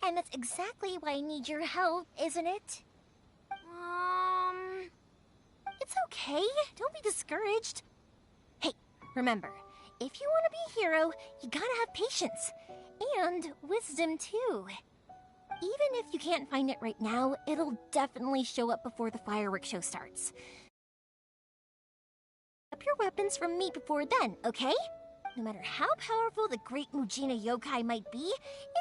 And that's exactly why I need your help, isn't it? It's okay. Don't be discouraged. Hey, remember, if you want to be a hero, you gotta have patience. And wisdom, too. Even if you can't find it right now, it'll definitely show up before the fireworks show starts. Up your weapons from me before then, okay? No matter how powerful the great Mujina yokai might be,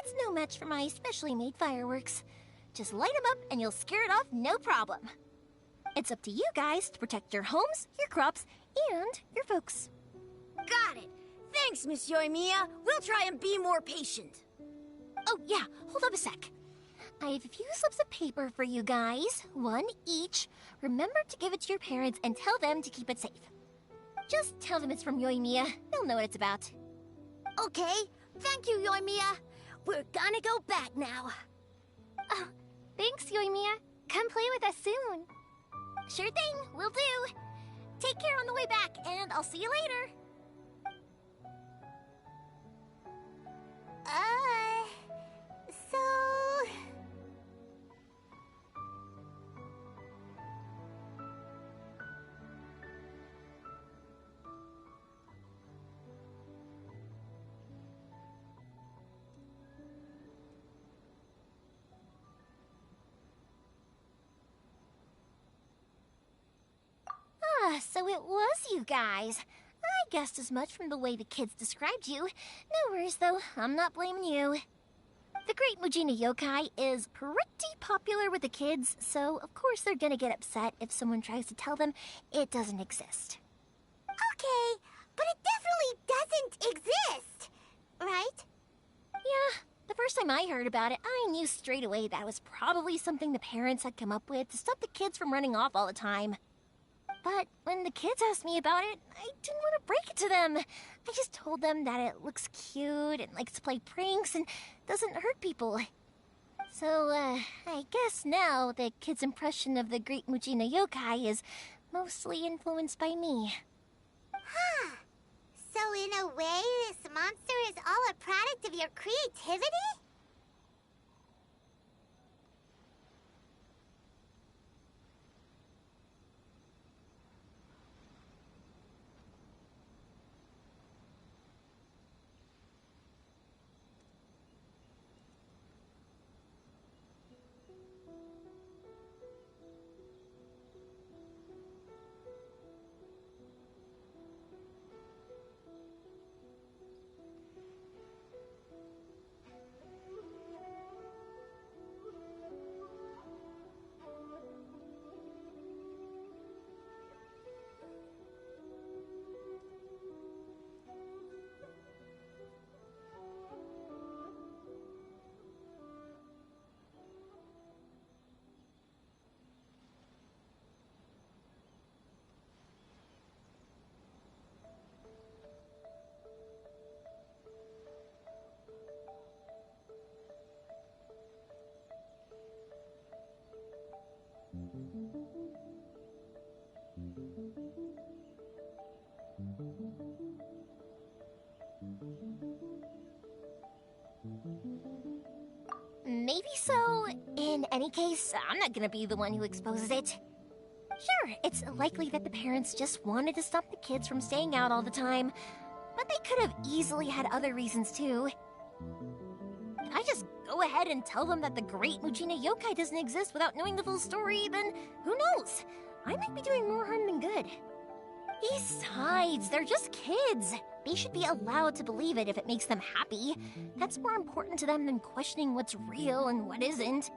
it's no match for my specially made fireworks. Just light them up and you'll scare it off no problem. It's up to you guys to protect your homes, your crops, and your folks. Got it! Thanks, Miss Yoimiya. We'll try and be more patient. Oh yeah, hold up a sec. I have a few slips of paper for you guys, one each. Remember to give it to your parents and tell them to keep it safe. Just tell them it's from Yoimiya. They'll know what it's about. Okay, thank you, Yoimiya. We're gonna go back now. Oh, thanks, Yoimiya. Come play with us soon. Sure thing, will do. Take care on the way back, and I'll see you later. So it was you guys. I guessed as much from the way the kids described you. No worries, though. I'm not blaming you. The Great Mujina Yokai is pretty popular with the kids, so of course they're gonna get upset if someone tries to tell them it doesn't exist. Okay, but it definitely doesn't exist, right? Yeah, the first time I heard about it, I knew straight away that was probably something the parents had come up with to stop the kids from running off all the time. But when the kids asked me about it, I didn't want to break it to them. I just told them that it looks cute and likes to play pranks and doesn't hurt people. So, I guess now the kids' impression of the Great Mujina Yokai is mostly influenced by me. Huh. So in a way, this monster is all a product of your creativity? Maybe so. In any case, I'm not gonna be the one who exposes it. Sure, it's likely that the parents just wanted to stop the kids from staying out all the time, but they could have easily had other reasons too. If I just go ahead and tell them that the Great Mujina Yokai doesn't exist without knowing the full story, then who knows? I might be doing more harm than good. Besides, they're just kids. They should be allowed to believe it if it makes them happy. That's more important to them than questioning what's real and what isn't.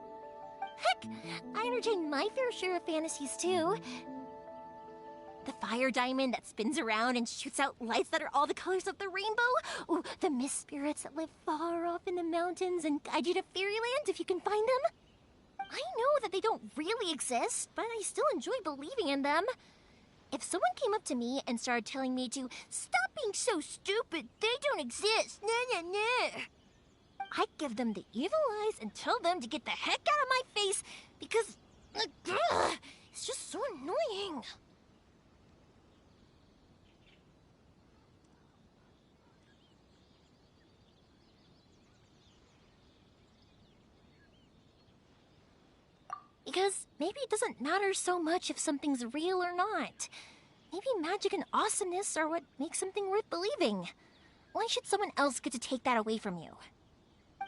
Heck, I entertain my fair share of fantasies too. The fire diamond that spins around and shoots out lights that are all the colors of the rainbow. Ooh, the mist spirits that live far off in the mountains and guide you to fairyland if you can find them. I know that they don't really exist, but I still enjoy believing in them. If someone came up to me and started telling me to stop being so stupid, they don't exist, I'd give them the evil eyes and tell them to get the heck out of my face because it's just so annoying. Because maybe it doesn't matter so much if something's real or not. Maybe magic and awesomeness are what makes something worth believing. Why should someone else get to take that away from you?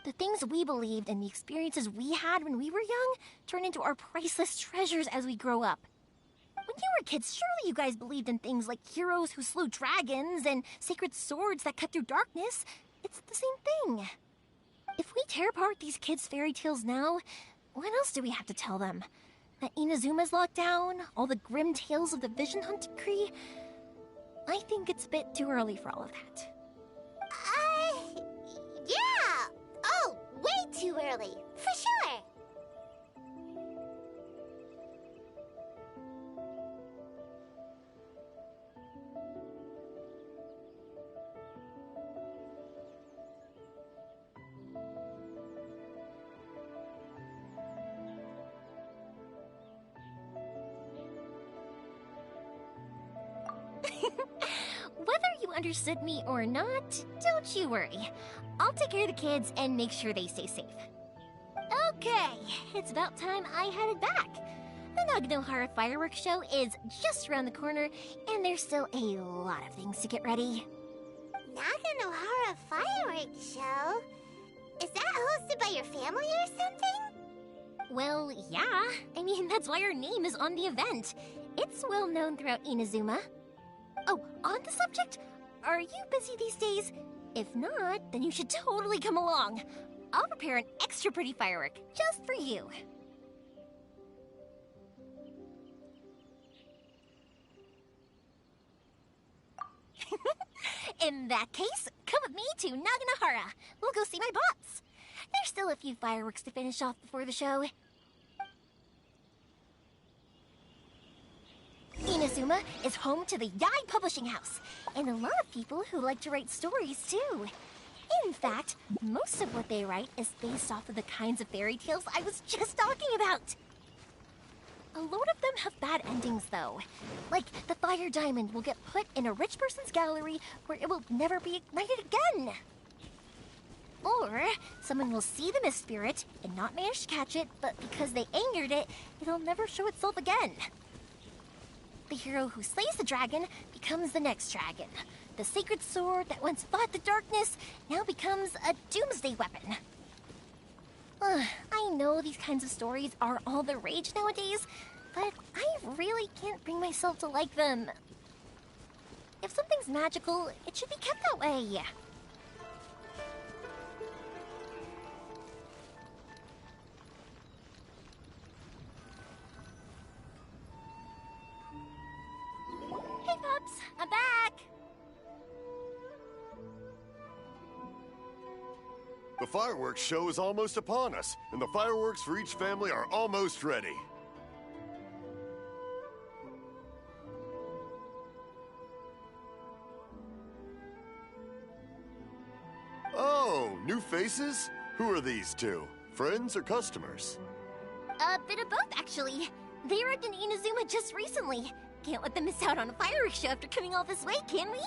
The things we believed and the experiences we had when we were young turn into our priceless treasures as we grow up. When you were kids, surely you guys believed in things like heroes who slew dragons and sacred swords that cut through darkness. It's the same thing. If we tear apart these kids' fairy tales now, what else do we have to tell them? That Inazuma's locked down? All the grim tales of the Vision Hunt decree? I think it's a bit too early for all of that. Yeah! Oh, way too early, for sure! Whether you understood me or not, don't you worry. I'll take care of the kids and make sure they stay safe. Okay, it's about time I headed back. The Naganohara fireworks show is just around the corner, and there's still a lot of things to get ready. Naganohara fireworks show? Is that hosted by your family or something? Well, yeah. I mean, that's why our name is on the event. It's well known throughout Inazuma. Oh, on the subject, are you busy these days? If not, then you should totally come along. I'll prepare an extra pretty firework just for you. In that case, come with me to Naganohara. We'll go see my bots. There's still a few fireworks to finish off before the show. Inazuma is home to the Yai Publishing House, and a lot of people who like to write stories, too. In fact, most of what they write is based off of the kinds of fairy tales I was just talking about. A load of them have bad endings, though. Like, the fire diamond will get put in a rich person's gallery where it will never be ignited again. Or, someone will see the mist spirit and not manage to catch it, but because they angered it, it'll never show itself again. The hero who slays the dragon becomes the next dragon. The sacred sword that once fought the darkness now becomes a doomsday weapon. I know these kinds of stories are all the rage nowadays, but I really can't bring myself to like them. If something's magical, it should be kept that way. Hey, Pops, I'm back! The fireworks show is almost upon us, and the fireworks for each family are almost ready. Oh, new faces? Who are these two? Friends or customers? A bit of both, actually. They arrived in Inazuma just recently. Can't let them miss out on a fireworks show after coming all this way, can we?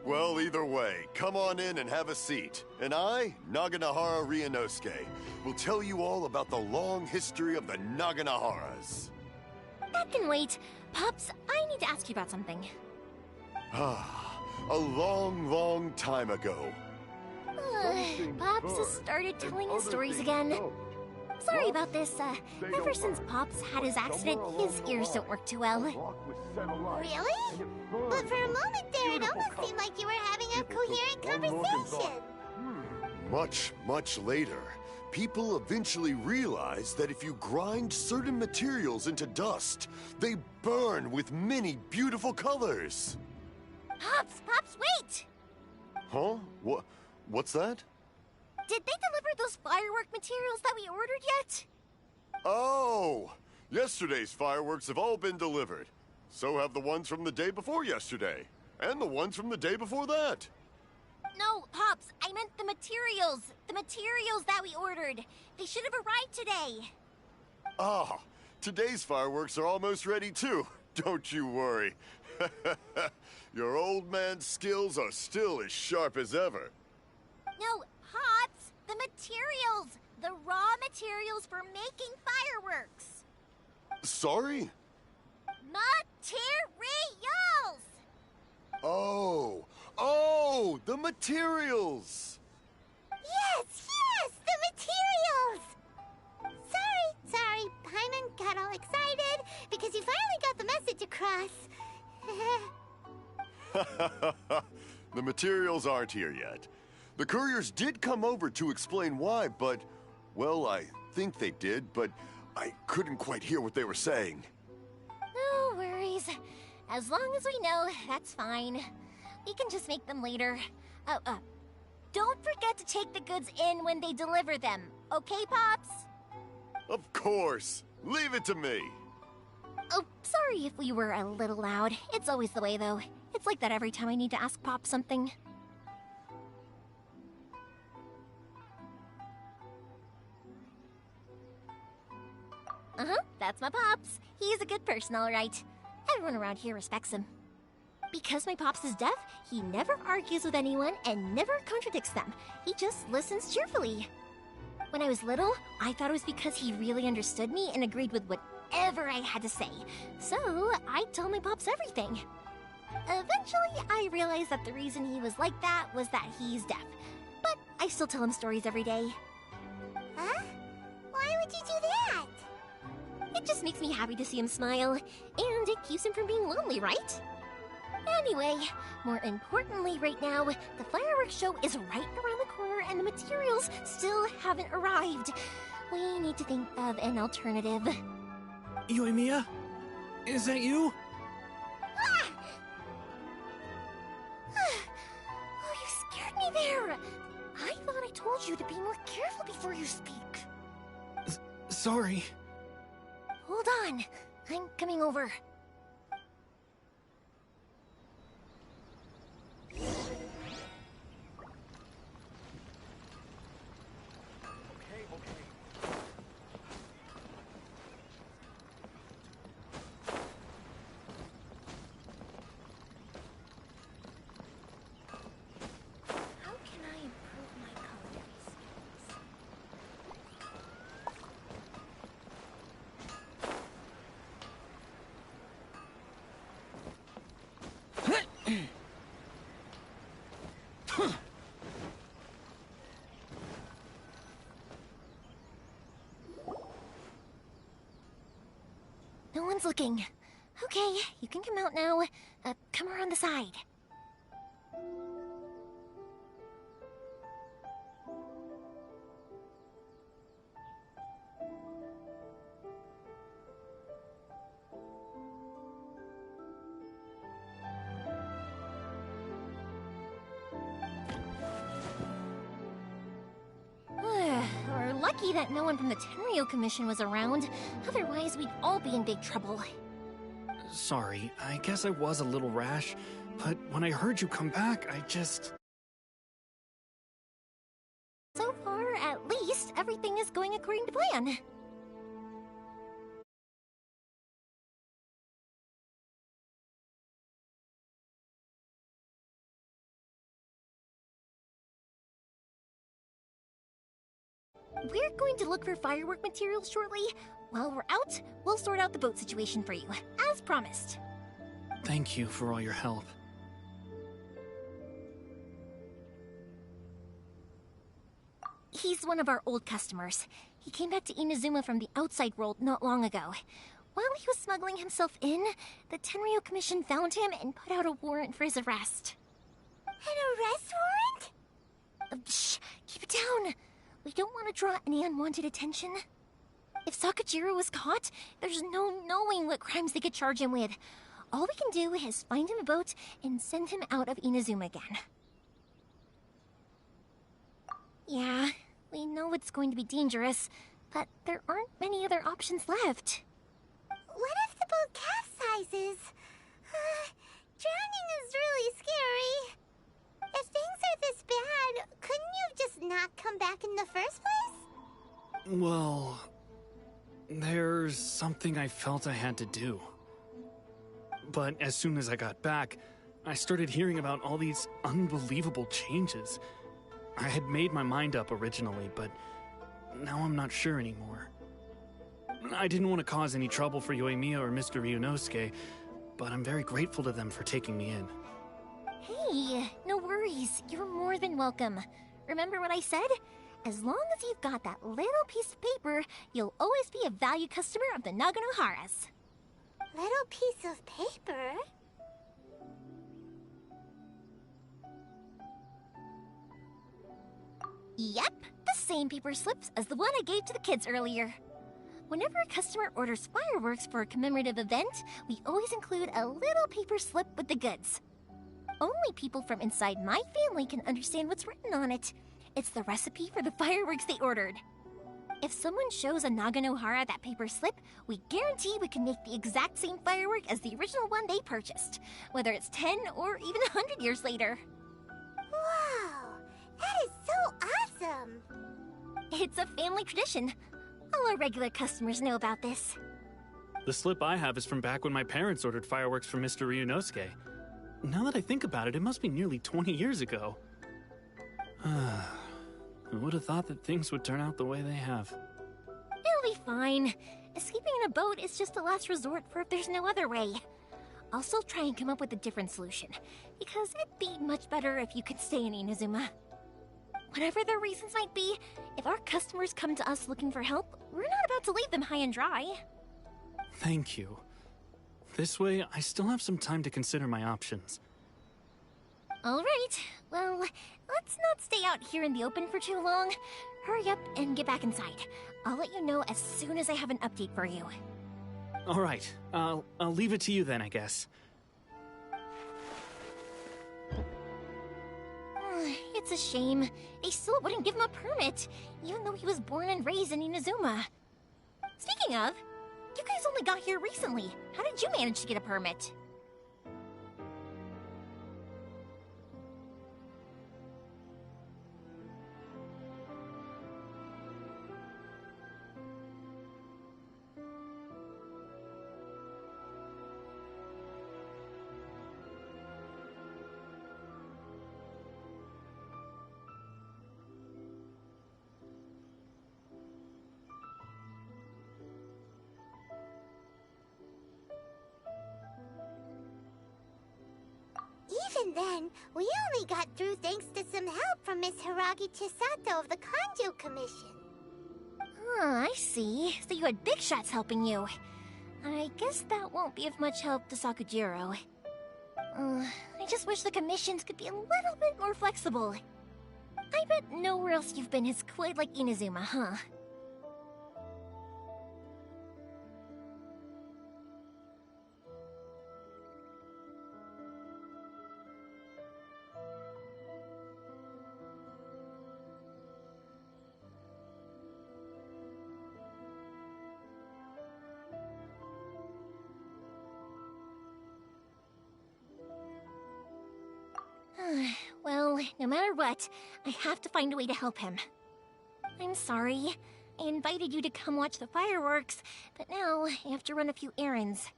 Well, either way, come on in and have a seat. And I, Naganohara Ryunosuke, will tell you all about the long history of the Naganoharas. That can wait. Pops, I need to ask you about something. A long, long time ago. Pops has started telling his stories again. Sorry about this. Ever since Pops had his accident, his ears don't work too well. Really? But for a moment there, it almost seemed like you were having a coherent conversation. Much, much later, people eventually realized that if you grind certain materials into dust, they burn with many beautiful colors. Pops, wait! Huh? What's that? Did they deliver those firework materials that we ordered yet? Oh! Yesterday's fireworks have all been delivered. So have the ones from the day before yesterday. And the ones from the day before that. No, Pops, I meant the materials. The materials that we ordered. They should have arrived today. Ah, today's fireworks are almost ready too. Don't you worry. Your old man's skills are still as sharp as ever. No, Pops, the materials. The raw materials. materials for making fireworks. Sorry? Materials! Oh, the materials! Yes, the materials! Sorry, Paimon got all excited because you finally got the message across. The materials aren't here yet. The couriers did come over to explain why, but, well, I think they did, but I couldn't quite hear what they were saying. No worries. As long as we know, that's fine. We can just make them later. Don't forget to take the goods in when they deliver them, okay, Pops? Of course. Leave it to me. Oh, sorry if we were a little loud. It's always the way, though. It's like that every time I need to ask Pop something. That's my Pops. He's a good person, all right. Everyone around here respects him. Because my Pops is deaf, he never argues with anyone and never contradicts them. He just listens cheerfully. When I was little, I thought it was because he really understood me and agreed with whatever I had to say. So, I'd tell my Pops everything. Eventually, I realized that the reason he was like that was that he's deaf. But I still tell him stories every day. Huh? Why would you do that? It just makes me happy to see him smile, and it keeps him from being lonely, right? Anyway, more importantly right now, the fireworks show is right around the corner and the materials still haven't arrived. We need to think of an alternative. UdinGamiyz? Is that you? Ah! Oh, you scared me there! I thought I told you to be more careful before you speak. Sorry. Hold on, I'm coming over. How can I improve my culinary skills? No one's looking. Okay, you can come out now. Come around the side. We're lucky that no one from the Tenryo Commission was around. Otherwise, we'd all be in big trouble. Sorry, I guess I was a little rash, but when I heard you come back, I just... So far, at least, everything is going according to plan. We're going to look for firework materials shortly. While we're out, we'll sort out the boat situation for you, as promised. Thank you for all your help. He's one of our old customers. He came back to Inazuma from the outside world not long ago. While he was smuggling himself in, the Tenryo Commission found him and put out a warrant for his arrest. An arrest warrant? Shh! Keep it down! We don't want to draw any unwanted attention. If Sakajiro was caught, there's no knowing what crimes they could charge him with. All we can do is find him a boat and send him out of Inazuma again. Yeah, we know it's going to be dangerous, but there aren't many other options left. What if the boat capsizes? Drowning is really scary. If things are this bad, couldn't you have just not come back in the first place? Well, there's something I felt I had to do. But as soon as I got back, I started hearing about all these unbelievable changes. I had made my mind up originally, but now I'm not sure anymore. I didn't want to cause any trouble for Yoimiya or Mr. Ryunosuke, but I'm very grateful to them for taking me in. Hey, no worries. You're more than welcome. Remember what I said? As long as you've got that little piece of paper, you'll always be a valued customer of the Naganohara's. Little piece of paper? Yep, the same paper slips as the one I gave to the kids earlier. Whenever a customer orders fireworks for a commemorative event, we always include a little paper slip with the goods. Only people from inside my family can understand what's written on it. It's the recipe for the fireworks they ordered. If someone shows a Naganohara that paper slip, we guarantee we can make the exact same firework as the original one they purchased, whether it's 10 or even 100 years later. Wow, that is so awesome! It's a family tradition. All our regular customers know about this. The slip I have is from back when my parents ordered fireworks for Mr. Ryunosuke. Now that I think about it, it must be nearly 20 years ago. I would have thought that things would turn out the way they have. It'll be fine. Escaping in a boat is just a last resort for if there's no other way. I'll still try and come up with a different solution, because it'd be much better if you could stay in Inazuma. Whatever their reasons might be, if our customers come to us looking for help, we're not about to leave them high and dry. Thank you. This way, I still have some time to consider my options. All right, well, let's not stay out here in the open for too long. Hurry up and get back inside. I'll let you know as soon as I have an update for you. All right, I'll leave it to you then, I guess. It's a shame. They still wouldn't give him a permit, even though he was born and raised in Inazuma. Speaking of, you guys only got here recently. How did you manage to get a permit? Even then, we only got through thanks to some help from Miss Hiragi Chisato of the Kanjo Commission. I see. So you had big shots helping you. I guess that won't be of much help to Sakujiro. I just wish the commissions could be a little bit more flexible. I bet nowhere else you've been is quite like Inazuma, huh? Well, no matter what, I have to find a way to help him. I'm sorry. I invited you to come watch the fireworks, but now I have to run a few errands.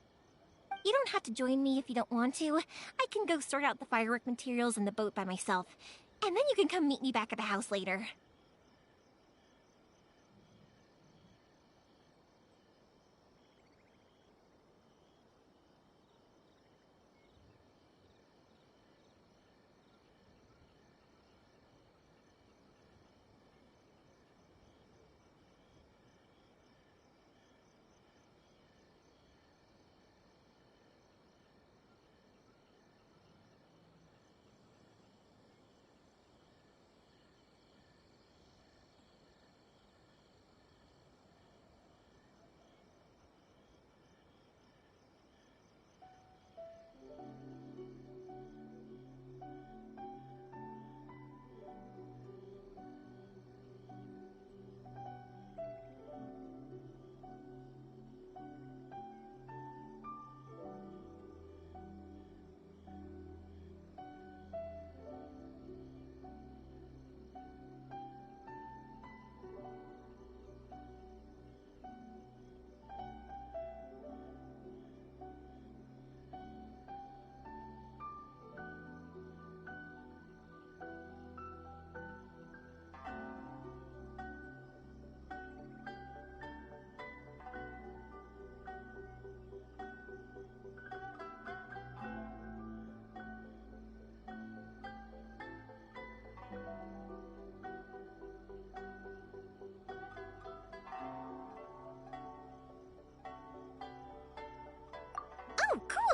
You don't have to join me if you don't want to. I can go sort out the firework materials in the boat by myself, and then you can come meet me back at the house later.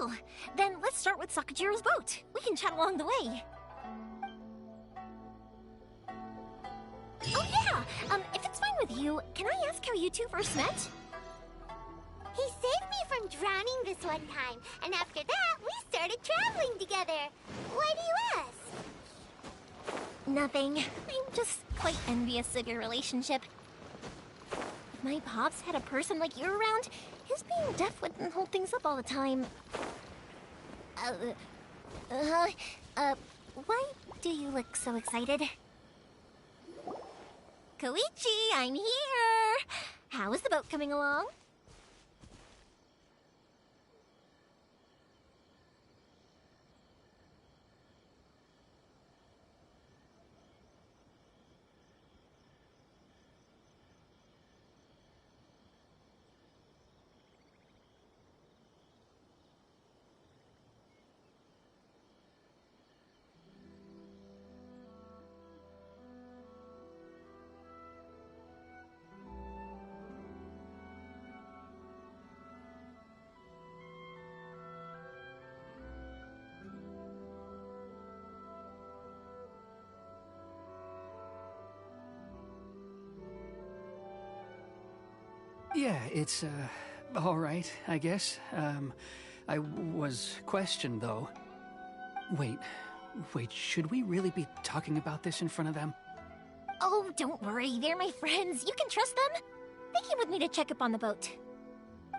Cool. Then let's start with Sakajiro's boat. We can chat along the way. Oh yeah! If it's fine with you, can I ask how you two first met? He saved me from drowning this one time, and after that, we started traveling together. Why do you ask? Nothing. I'm just quite envious of your relationship. If my pops had a person like you around, his being deaf wouldn't hold things up all the time. Why do you look so excited? Koichi, I'm here! How is the boat coming along? Yeah, it's, all right, I guess. I was questioned, though. Wait, should we really be talking about this in front of them? Oh, don't worry, they're my friends. You can trust them. They came with me to check up on the boat.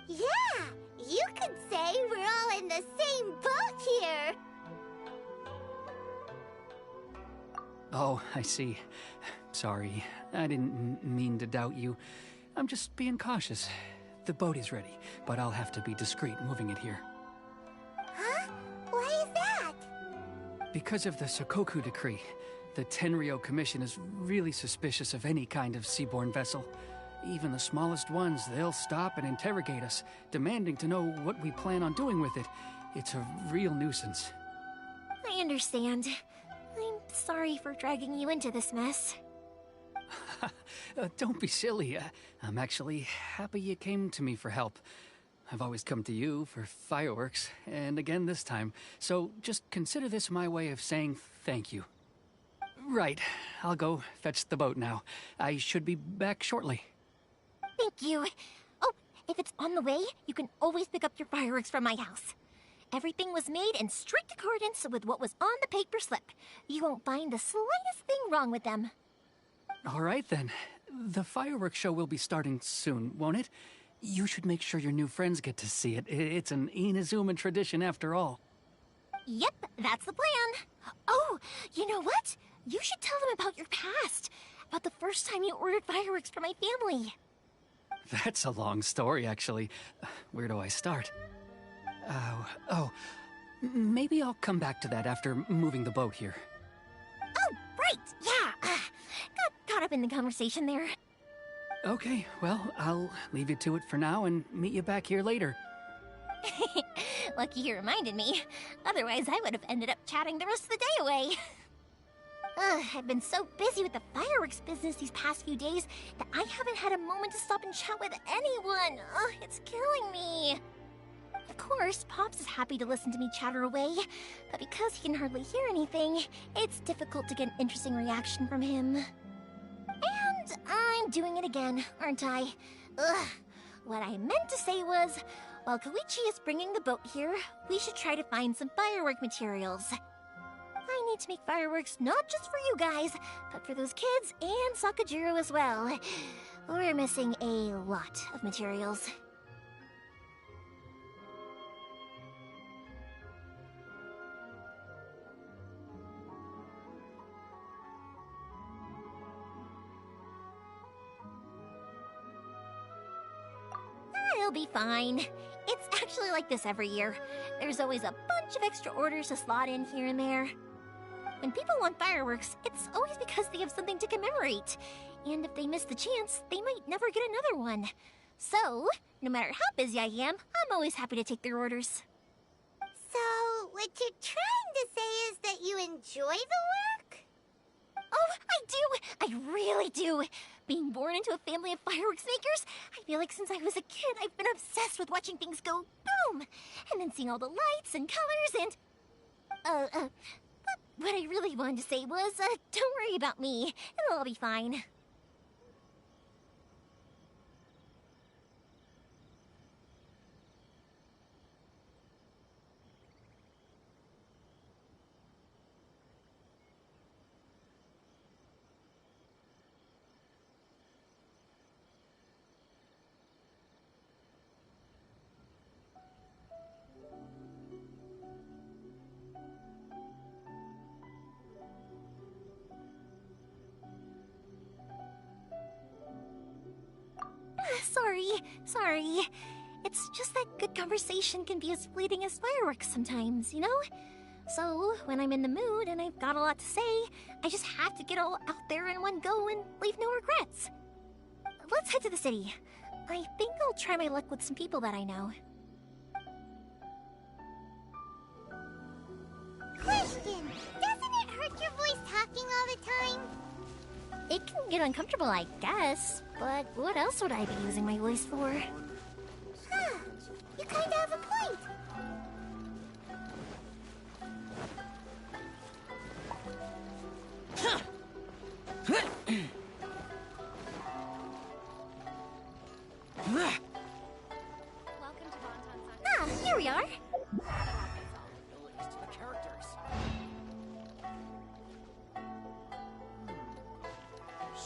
Yeah, you could say we're all in the same boat here. Oh, I see. Sorry, I didn't mean to doubt you. I'm just being cautious. The boat is ready, but I'll have to be discreet moving it here. Huh? Why is that? Because of the Sokoku decree, the Tenryou Commission is really suspicious of any kind of seaborne vessel. Even the smallest ones, they'll stop and interrogate us, demanding to know what we plan on doing with it. It's a real nuisance. I understand. I'm sorry for dragging you into this mess. Don't be silly. I'm actually happy you came to me for help. I've always come to you for fireworks, and again this time. So just consider this my way of saying thank you. Right, I'll go fetch the boat now. I should be back shortly. Thank you. Oh, if it's on the way, you can always pick up your fireworks from my house. Everything was made in strict accordance with what was on the paper slip. You won't find the slightest thing wrong with them. All right, then. The fireworks show will be starting soon, won't it? You should make sure your new friends get to see it. It's an Inazuma tradition after all. Yep, that's the plan. Oh, you know what? You should tell them about your past. About the first time you ordered fireworks for my family. That's a long story, actually. Where do I start? Maybe I'll come back to that after moving the boat here. Oh, right, yeah. Got caught up in the conversation there. Okay, well, I'll leave you to it for now and meet you back here later. Lucky you reminded me. Otherwise, I would have ended up chatting the rest of the day away. I've been so busy with the fireworks business these past few days that I haven't had a moment to stop and chat with anyone. It's killing me. Of course, Pops is happy to listen to me chatter away, but because he can hardly hear anything, it's difficult to get an interesting reaction from him. And I'm doing it again, aren't I? What I meant to say was, while Koichi is bringing the boat here, we should try to find some firework materials. I need to make fireworks not just for you guys, but for those kids and Sakajiro as well. We're missing a lot of materials. It'll be fine. It's actually like this every year. There's always a bunch of extra orders to slot in here and there. When people want fireworks, it's always because they have something to commemorate. And if they miss the chance, they might never get another one. So, no matter how busy I am, I'm always happy to take their orders. So, what you're trying to say is that you enjoy the work? Oh, I do! I really do! Being born into a family of fireworks makers, I feel like since I was a kid, I've been obsessed with watching things go boom! And then seeing all the lights and colors and... But what I really wanted to say was, don't worry about me. It'll all be fine. Sorry. It's just that good conversation can be as fleeting as fireworks sometimes, you know? So, when I'm in the mood and I've got a lot to say, I just have to get all out there in one go and leave no regrets. Let's head to the city. I think I'll try my luck with some people that I know. Question! Doesn't it hurt your voice talking all the time? It can get uncomfortable, I guess, but what else would I be using my voice for? Huh. You kinda have a point. Ah, here we are.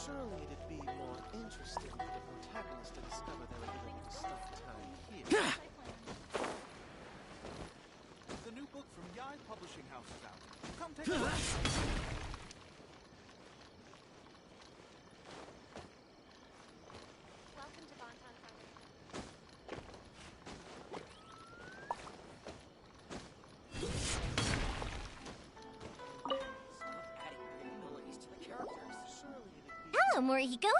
Surely it'd be more interesting for the protagonist to discover their little stuff town here. The new book from Yai Publishing House is out. Come take a look. Welcome to Bonton Hello, Morihiko.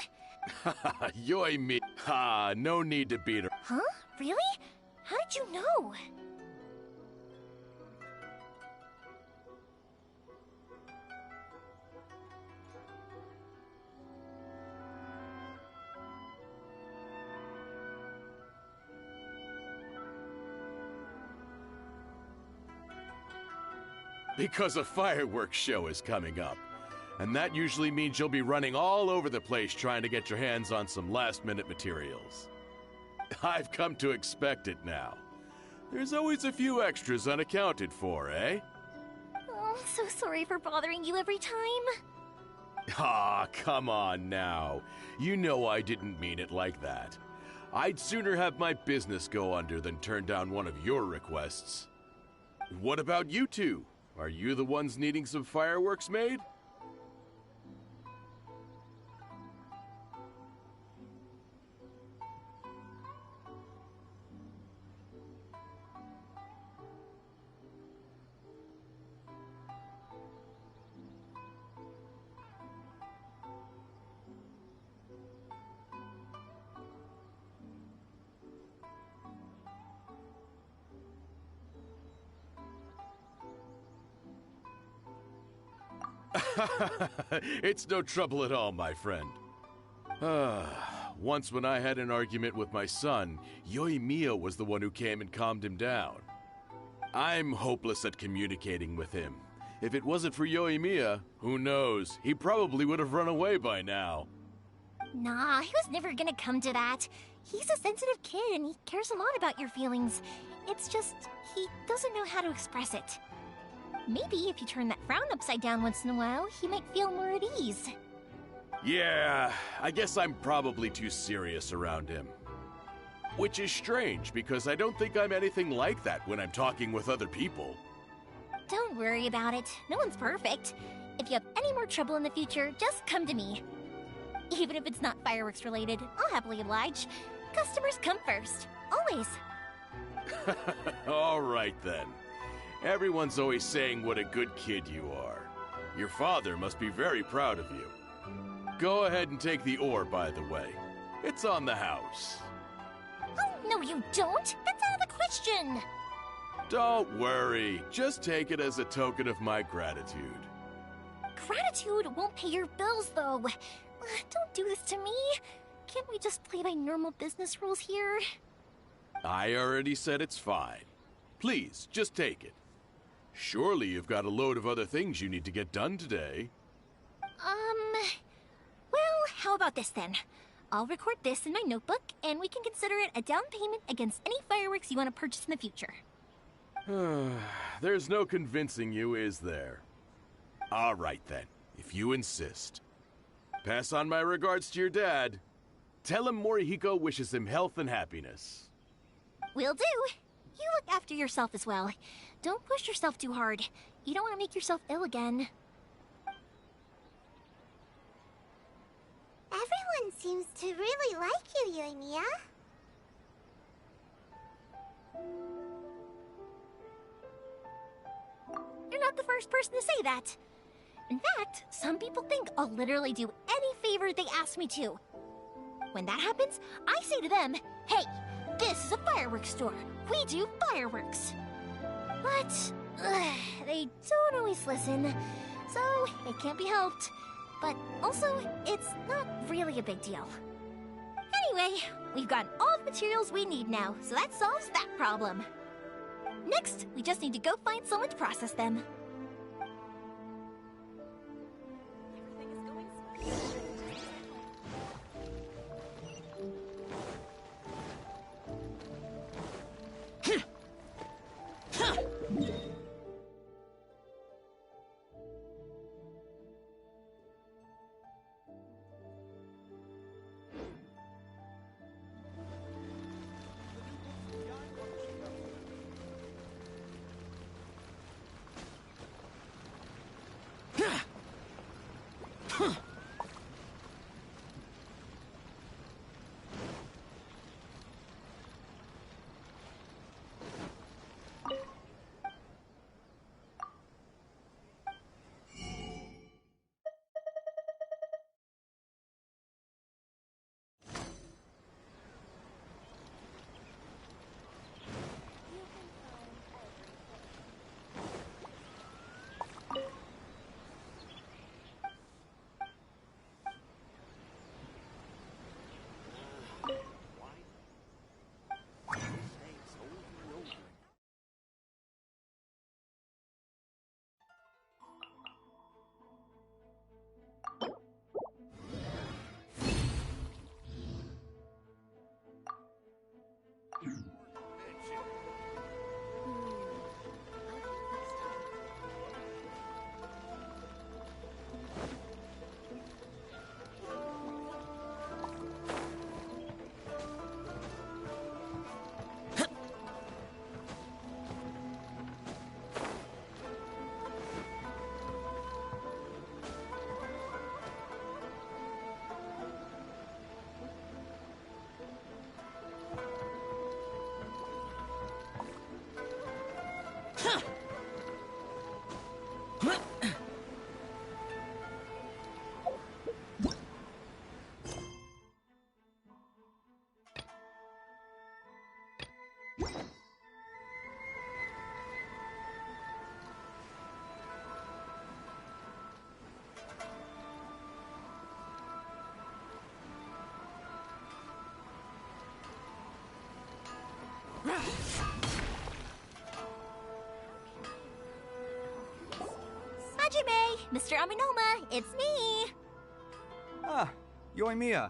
Yoimi. Ha, no need to beat her. Huh? Really? How did you know? Because a fireworks show is coming up. And that usually means you'll be running all over the place trying to get your hands on some last-minute materials. I've come to expect it now. There's always a few extras unaccounted for, eh? Oh, so sorry for bothering you every time. Ah, come on now. You know I didn't mean it like that. I'd sooner have my business go under than turn down one of your requests. What about you two? Are you the ones needing some fireworks made? It's no trouble at all, my friend. Once when I had an argument with my son, Yoimiya was the one who came and calmed him down. I'm hopeless at communicating with him. If it wasn't for Yoimiya, who knows, he probably would have run away by now. Nah, he was never gonna come to that. He's a sensitive kid and he cares a lot about your feelings. It's just, he doesn't know how to express it. Maybe if you turn that frown upside down once in a while, he might feel more at ease. Yeah, I guess I'm probably too serious around him. Which is strange, because I don't think I'm anything like that when I'm talking with other people. Don't worry about it. No one's perfect. If you have any more trouble in the future, just come to me. Even if it's not fireworks related, I'll happily oblige. Customers come first. Always. All right then. Everyone's always saying what a good kid you are. Your father must be very proud of you. Go ahead and take the ore, by the way. It's on the house. Oh, no you don't! That's out of the question! Don't worry. Just take it as a token of my gratitude. gratitude won't pay your bills, though. Don't do this to me. Can't we just play by normal business rules here? I already said it's fine. Please, just take it. Surely you've got a load of other things you need to get done today. Well, how about this then? I'll record this in my notebook, and we can consider it a down payment against any fireworks you want to purchase in the future. There's no convincing you, is there? All right then, if you insist. Pass on my regards to your dad. Tell him Morihiko wishes him health and happiness. Will do. You look after yourself as well. Don't push yourself too hard. You don't want to make yourself ill again. Everyone seems to really like you, Yoimiya. You're not the first person to say that. In fact, some people think I'll literally do any favor they ask me to. When that happens, I say to them, hey, this is a fireworks store. We do fireworks. But they don't always listen, so it can't be helped. But also, it's not really a big deal. Anyway, we've got all the materials we need now, so that solves that problem. Next, we just need to go find someone to process them. Hajime! Mr. Aminoma, it's me! Ah, Yoimiya.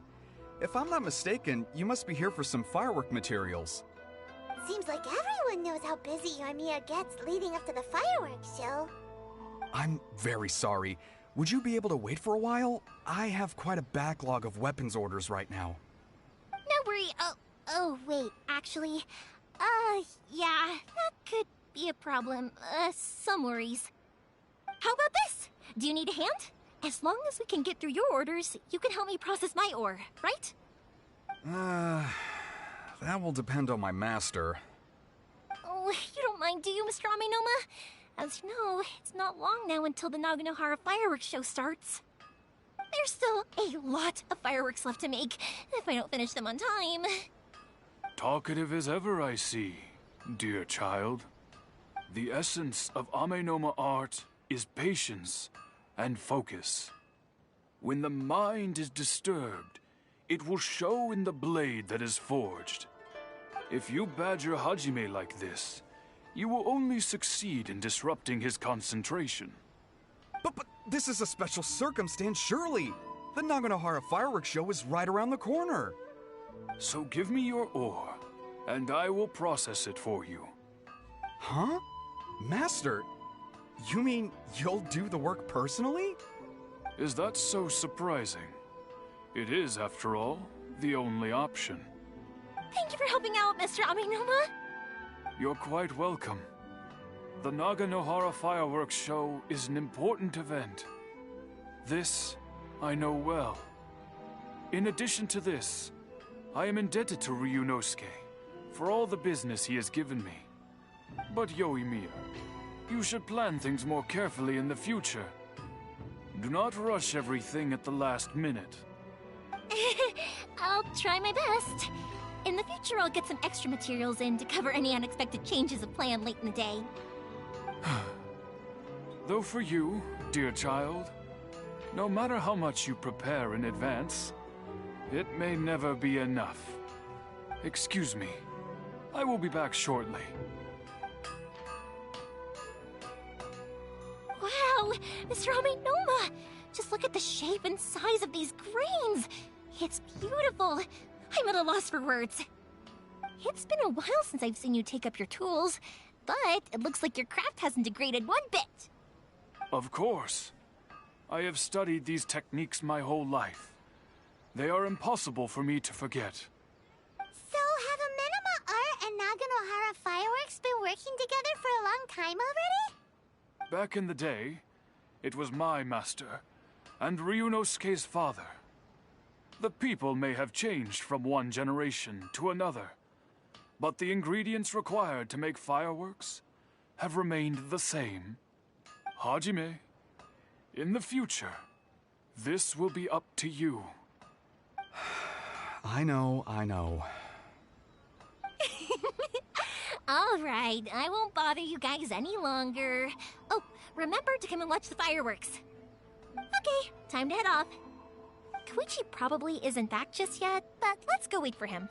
If I'm not mistaken, you must be here for some firework materials. Seems like everyone knows how busy Yoimiya gets leading up to the fireworks show. I'm very sorry. Would you be able to wait for a while? I have quite a backlog of weapons orders right now. No worry. Oh, wait, actually. Yeah, that could be a problem. Some worries. How about this? Do you need a hand? As long as we can get through your orders, you can help me process my ore, right? That will depend on my master. Oh, you don't mind, do you, Mr. Aminoma? As you know, it's not long now until the Naganohara fireworks show starts. There's still a lot of fireworks left to make, if I don't finish them on time. Talkative as ever, I see, dear child. The essence of Amenoma art is patience, and focus. When the mind is disturbed, it will show in the blade that is forged. If you badger Hajime like this, you will only succeed in disrupting his concentration. But this is a special circumstance, surely. The Naganohara fireworks show is right around the corner. So give me your ore, and I will process it for you. Huh? Master, you mean you'll do the work personally? Is that so surprising? It is, after all, the only option. Thank you for helping out, Mr. Aminuma. You're quite welcome. The Naganohara fireworks show is an important event. This I know well. In addition to this, I am indebted to Ryunosuke for all the business he has given me. But Yoimiya, you should plan things more carefully in the future. Do not rush everything at the last minute. I'll try my best. In the future, I'll get some extra materials in to cover any unexpected changes of plan late in the day. Though for you, dear child, no matter how much you prepare in advance, it may never be enough. Excuse me. I will be back shortly. Wow, Mr. Aminuma! Just look at the shape and size of these grains! It's beautiful! I'm at a loss for words. It's been a while since I've seen you take up your tools, but it looks like your craft hasn't degraded one bit. Of course. I have studied these techniques my whole life. They are impossible for me to forget. So, have Amenema Art and Naganohara Fireworks been working together for a long time already? Back in the day, it was my master, and Ryunosuke's father. The people may have changed from one generation to another, but the ingredients required to make fireworks have remained the same. Hajime, in the future, this will be up to you. I know. All right, I won't bother you guys any longer. Oh, remember to come and watch the fireworks. Okay, time to head off. Koichi probably isn't back just yet, but let's go wait for him.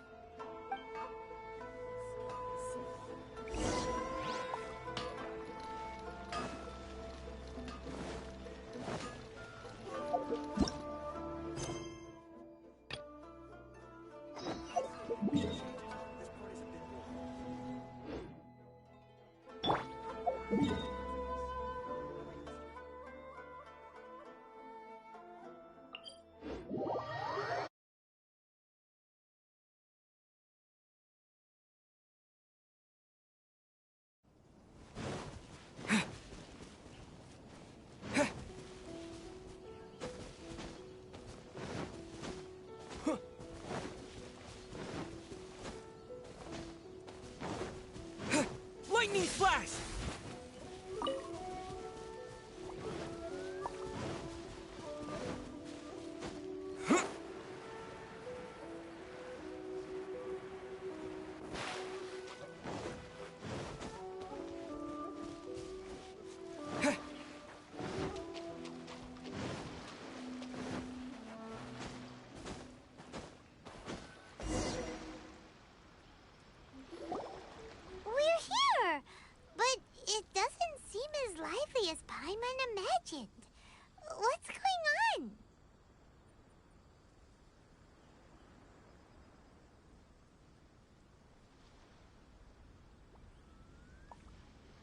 Lightning flash! As Paimon imagined. What's going on?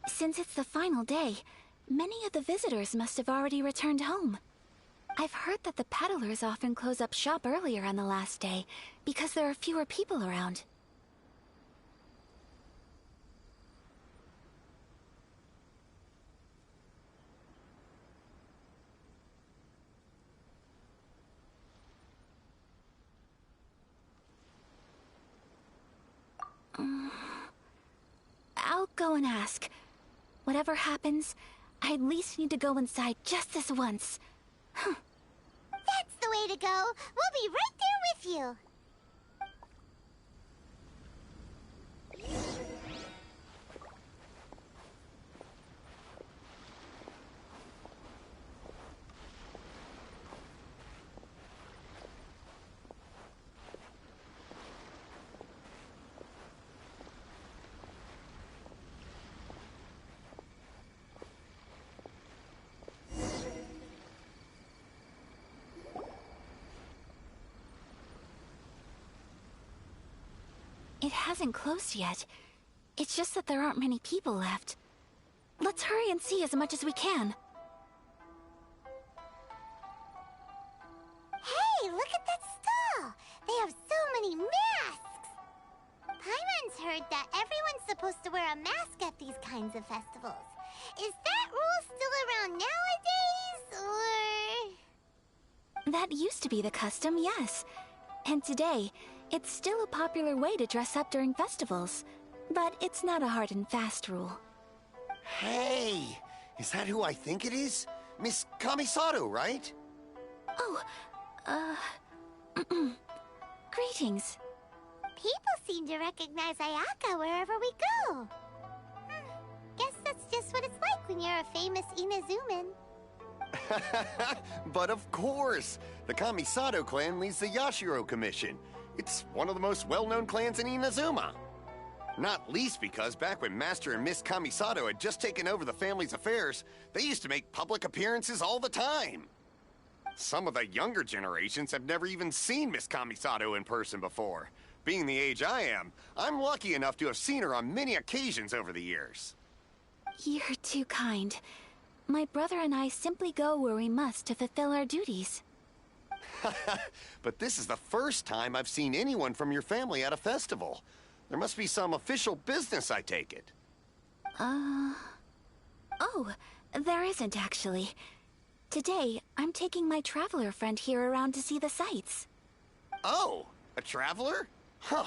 Since it's the final day, many of the visitors must have already returned home. I've heard that the peddlers often close up shop earlier on the last day, because there are fewer people around. I'll go and ask. Whatever happens, I at least need to go inside just this once. That's the way to go. We'll be right there with you. It hasn't closed yet. It's just that there aren't many people left. Let's hurry and see as much as we can. Hey, look at that stall! They have so many masks! Paimon's heard that everyone's supposed to wear a mask at these kinds of festivals. Is that rule still around nowadays, or...? That used to be the custom, yes. And today, it's still a popular way to dress up during festivals. But it's not a hard and fast rule. Hey! Is that who I think it is? Miss Kamisato, right? Oh, greetings. People seem to recognize Ayaka wherever we go. Guess that's just what it's like when you're a famous Inazuman. But of course! The Kamisato clan leads the Yashiro Commission. It's one of the most well-known clans in Inazuma. Not least because back when Master and Miss Kamisato had just taken over the family's affairs, they used to make public appearances all the time. Some of the younger generations have never even seen Miss Kamisato in person before. Being the age I am, I'm lucky enough to have seen her on many occasions over the years. You're too kind. My brother and I simply go where we must to fulfill our duties. But this is the first time I've seen anyone from your family at a festival. There must be some official business, I take it. Oh, there isn't actually. Today, I'm taking my traveler friend here around to see the sights. Oh, a traveler? Huh.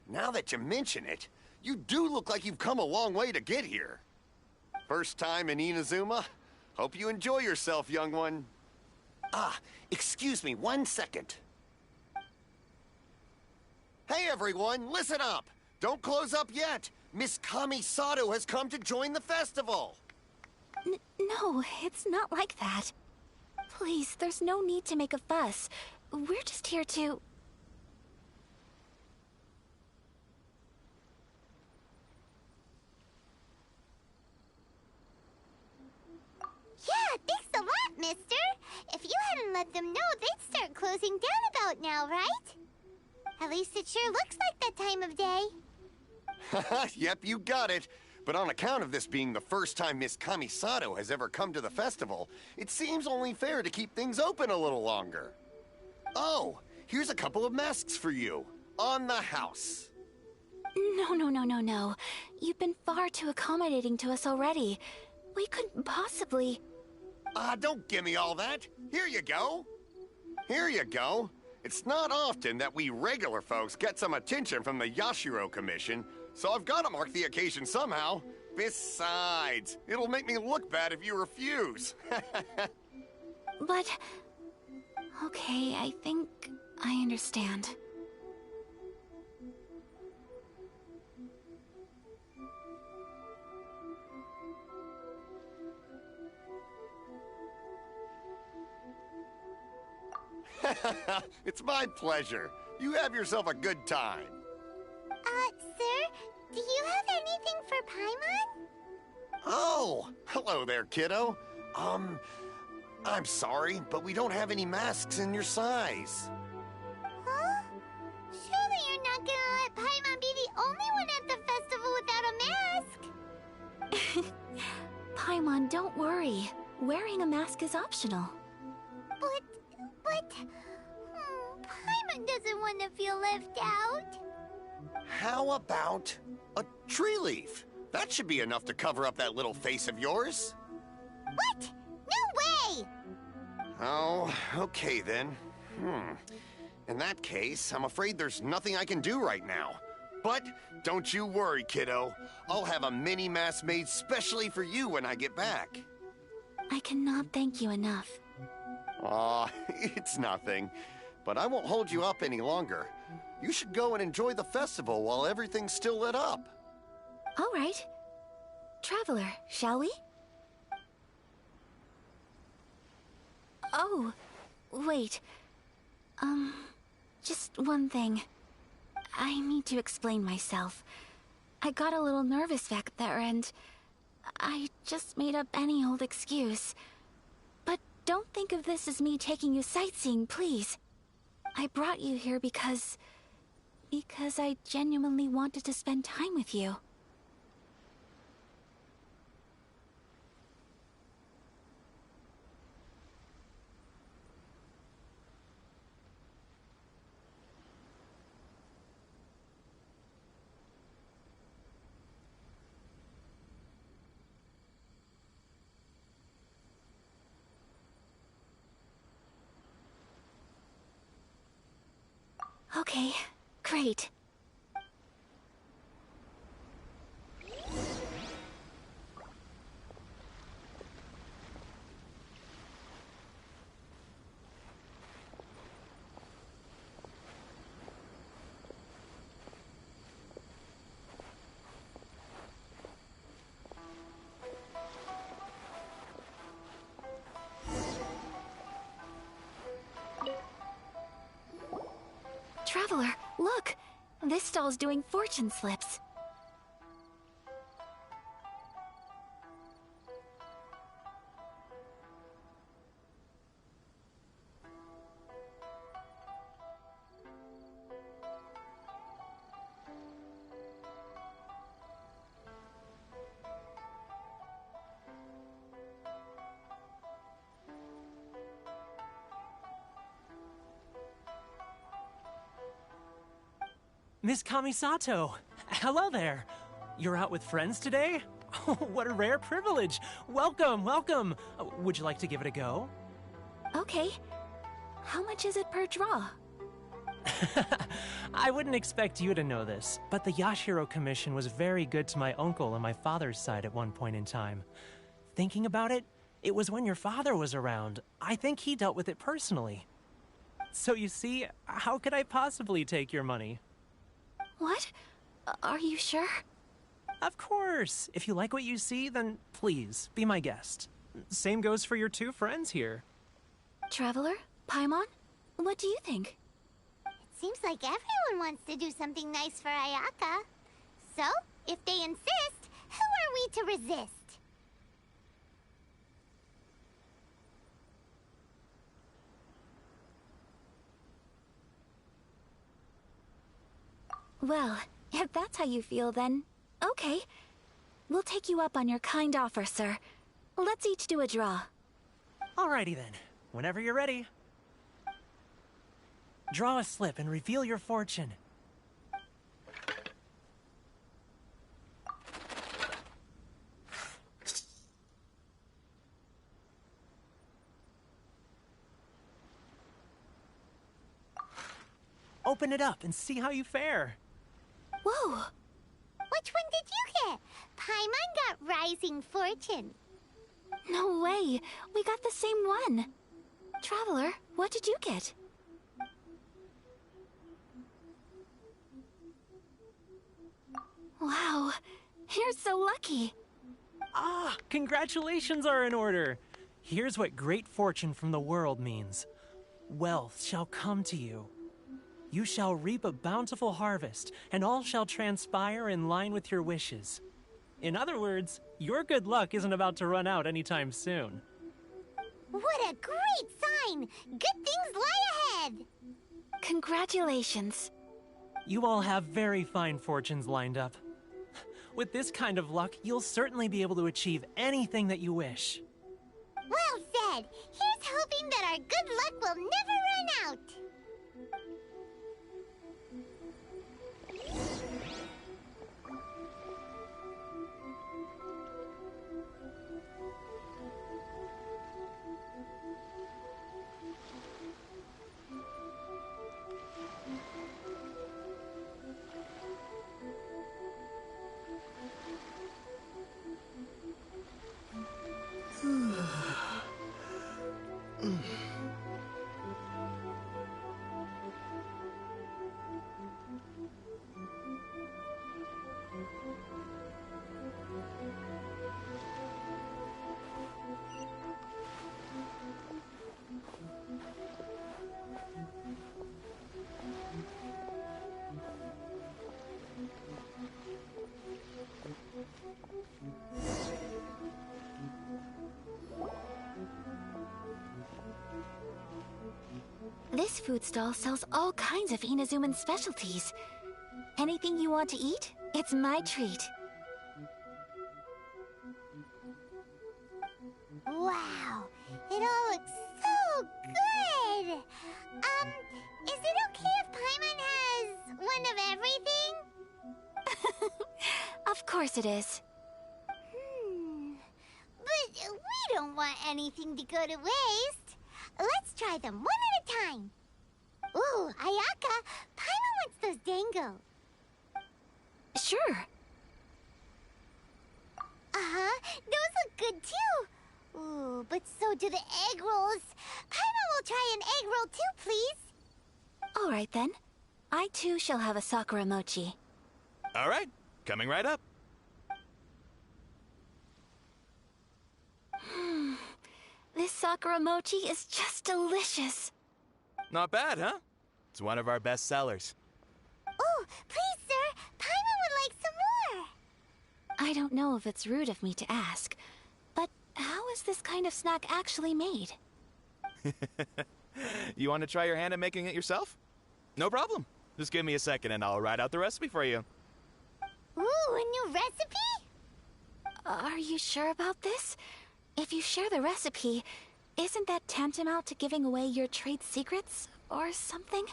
Now that you mention it, you do look like you've come a long way to get here. First time in Inazuma? Hope you enjoy yourself, young one. Ah, excuse me 1 second. Hey everyone, listen up! Don't close up yet! Miss Kamisato has come to join the festival! No, it's not like that. Please, there's no need to make a fuss. We're just here to... Yeah, thanks a lot, mister. If you hadn't let them know, they'd start closing down about now, right? At least it sure looks like that time of day. Yep, you got it. But on account of this being the first time Miss Kamisato has ever come to the festival, it seems only fair to keep things open a little longer. Oh, here's a couple of masks for you. On the house. No. You've been far too accommodating to us already. We couldn't possibly... Don't give me all that. Here you go. Here you go. It's not often that we regular folks get some attention from the Yashiro Commission, so I've got to mark the occasion somehow. Besides, it'll make me look bad if you refuse. But... Okay, I think I understand. It's my pleasure. You have yourself a good time. Sir, do you have anything for Paimon? Oh, hello there, kiddo. I'm sorry, but we don't have any masks in your size. Huh? Surely you're not gonna let Paimon be the only one at the festival without a mask? Paimon, don't worry. Wearing a mask is optional. But... Paimon doesn't want to feel left out. How about a tree leaf? That should be enough to cover up that little face of yours. What? No way! Oh, okay then. In that case, I'm afraid there's nothing I can do right now. But don't you worry, kiddo. I'll have a mini mask made specially for you when I get back. I cannot thank you enough. Aw, it's nothing. But I won't hold you up any longer. You should go and enjoy the festival while everything's still lit up. All right. Traveler, shall we? Oh, wait. Just one thing. I need to explain myself. I got a little nervous back there and I just made up any old excuse. But don't think of this as me taking you sightseeing, please. I brought you here because Because I genuinely wanted to spend time with you. Okay, great. Traveler, look! This stall's doing fortune slips. Miss Kamisato! Hello there! You're out with friends today? Oh, what a rare privilege! Welcome, welcome! Would you like to give it a go? Okay. How much is it per draw? I wouldn't expect you to know this, but the Yashiro Commission was very good to my uncle on my father's side at one point in time. Thinking about it, it was when your father was around. I think he dealt with it personally. So you see, how could I possibly take your money? What? Are you sure? Of course! If you like what you see, then please, be my guest. Same goes for your two friends here. Traveler? Paimon? What do you think? It seems like everyone wants to do something nice for Ayaka. So, if they insist, who are we to resist? Well, if that's how you feel, then okay. We'll take you up on your kind offer, sir. Let's each do a draw. Alrighty then. Whenever you're ready. Draw a slip and reveal your fortune. Open it up and see how you fare. Whoa! Which one did you get? Paimon got Rising Fortune. No way! We got the same one! Traveler, what did you get? Wow, you're so lucky! Ah, congratulations are in order! Here's what great fortune from the world means. Wealth shall come to you. You shall reap a bountiful harvest, and all shall transpire in line with your wishes. In other words, your good luck isn't about to run out anytime soon. What a great sign! Good things lie ahead! Congratulations. You all have very fine fortunes lined up. With this kind of luck, you'll certainly be able to achieve anything that you wish. Well said! Here's hoping that our good luck will never run out! This food stall sells all kinds of Inazuman specialties. Anything you want to eat, it's my treat. Wow, it all looks so good! Is it okay if Paimon has one of everything? Of course it is. But we don't want anything to go to waste. Let's try them one at a time. Ooh, Ayaka, Paimon wants those dango. Sure. Uh-huh, those look good too. Ooh, but so do the egg rolls. Paimon will try an egg roll too, please. All right then. I too shall have a Sakura mochi. All right, coming right up. This Sakura mochi is just delicious. Not bad, huh? It's one of our best sellers. Oh, please, sir. Paimon would like some more. I don't know if it's rude of me to ask, but how is this kind of snack actually made? You want to try your hand at making it yourself? No problem. Just give me a second and I'll write out the recipe for you. Ooh, a new recipe? Are you sure about this? If you share the recipe, isn't that tantamount to giving away your trade secrets or something?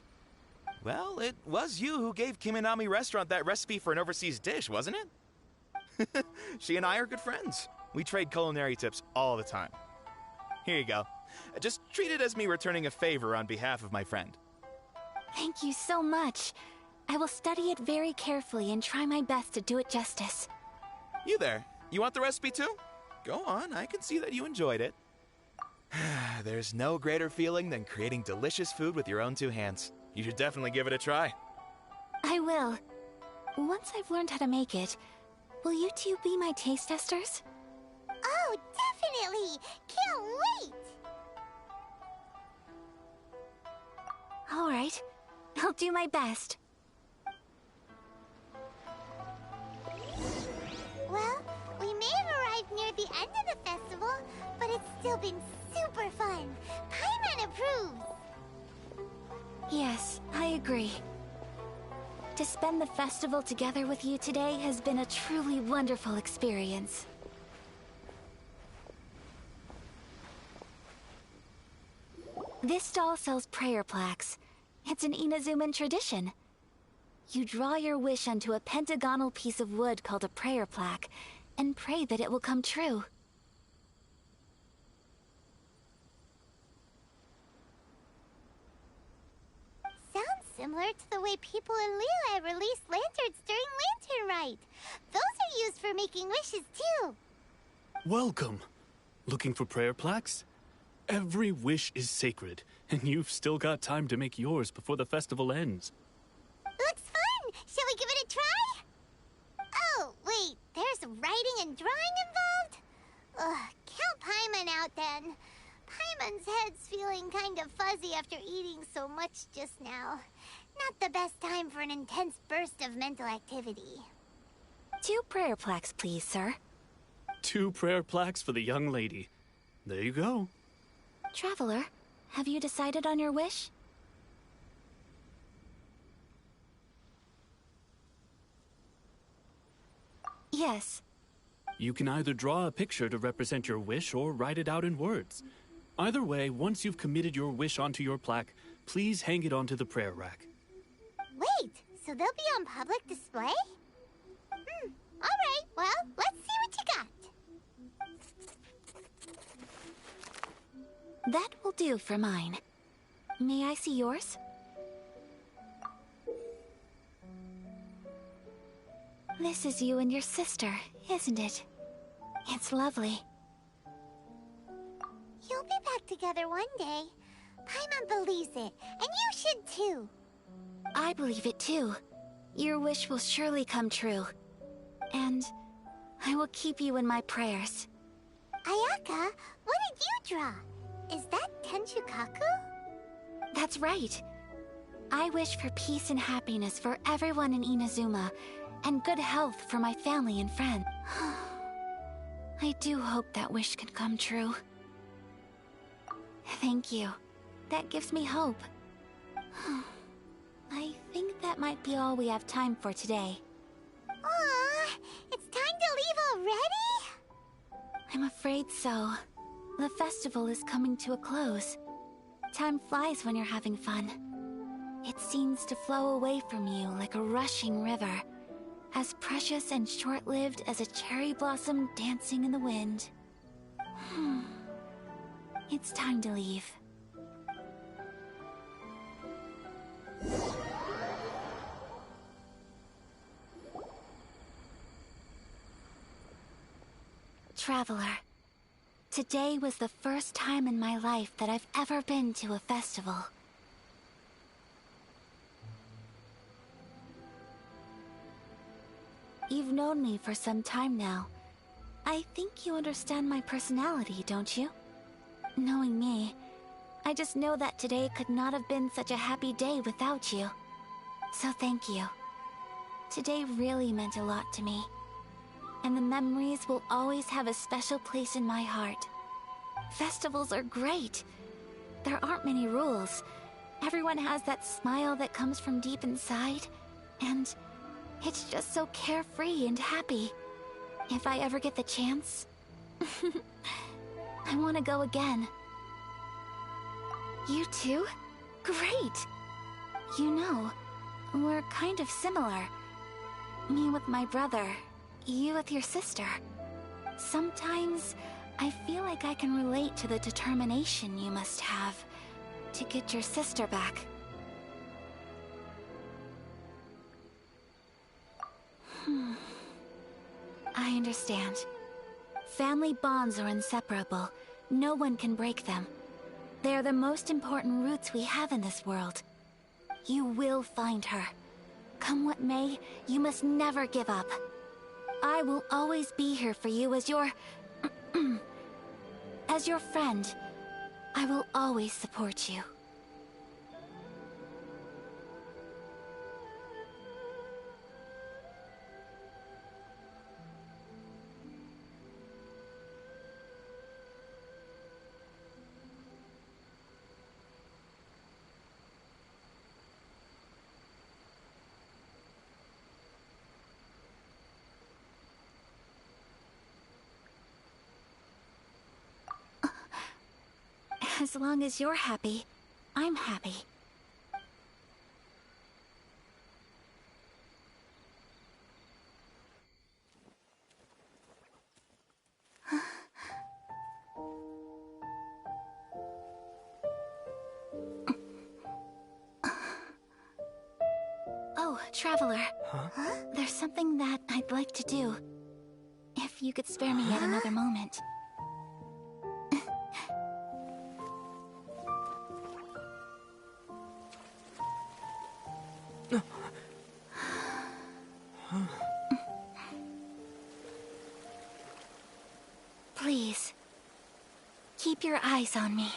Well, it was you who gave Kiminami Restaurant that recipe for an overseas dish, wasn't it? She and I are good friends. We trade culinary tips all the time. Here you go. Just treat it as me returning a favor on behalf of my friend. Thank you so much. I will study it very carefully and try my best to do it justice. You there. You want the recipe too? Go on, I can see that you enjoyed it. There's no greater feeling than creating delicious food with your own two hands. You should definitely give it a try. I will. Once I've learned how to make it, will you two be my taste testers? Oh, definitely! Can't wait! All right. I'll do my best. Well, we may have arrived near the end of the festival, but it's still been super fun. Paimon approves. Yes, I agree. To spend the festival together with you today has been a truly wonderful experience. This stall sells prayer plaques. It's an Inazuman tradition. You draw your wish onto a pentagonal piece of wood called a prayer plaque, and pray that it will come true. Sounds similar to the way people in Liyue release lanterns during Lantern Rite. Those are used for making wishes too. Welcome. Looking for prayer plaques? Every wish is sacred, and you've still got time to make yours before the festival ends. Looks fun! Shall we give it a try? Oh, wait, there's writing and drawing involved? Ugh, count Paimon out then. Paimon's head's feeling kind of fuzzy after eating so much just now. Not the best time for an intense burst of mental activity. 2 prayer plaques, please, sir. 2 prayer plaques for the young lady. There you go. Traveler, have you decided on your wish? Yes. You can either draw a picture to represent your wish or write it out in words. Either way, once you've committed your wish onto your plaque, please hang it onto the prayer rack. Wait, so they'll be on public display? Alright, well, let's see what you got. That will do for mine. May I see yours? This is you and your sister, isn't it? It's lovely. You'll be back together one day. Paimon believes it, and you should too. I believe it too. Your wish will surely come true. And I will keep you in my prayers. Ayaka, what did you draw? Is that Tenchukaku? That's right. I wish for peace and happiness for everyone in Inazuma, and good health for my family and friends. I do hope that wish can come true. Thank you. That gives me hope. I think that might be all we have time for today. Aw, it's time to leave already? I'm afraid so. The festival is coming to a close. Time flies when you're having fun. It seems to flow away from you like a rushing river, as precious and short-lived as a cherry blossom dancing in the wind. It's time to leave. Traveler, today was the first time in my life that I've ever been to a festival. You've known me for some time now. I think you understand my personality, don't you? Knowing me, I just know that today could not have been such a happy day without you. So thank you. Today really meant a lot to me. And the memories will always have a special place in my heart. Festivals are great. There aren't many rules. Everyone has that smile that comes from deep inside. And it's just so carefree and happy. If I ever get the chance, I want to go again. You too? Great! You know, we're kind of similar. Me with my brother, you with your sister. Sometimes I feel like I can relate to the determination you must have to get your sister back. I understand. Family bonds are inseparable. No one can break them. They are the most important roots we have in this world. You will find her. Come what may, you must never give up. I will always be here for you as your... as your friend. I will always support you. As long as you're happy, I'm happy. Oh, Traveler. Huh? There's something that I'd like to do. If you could spare me yet another moment. Please, keep your eyes on me.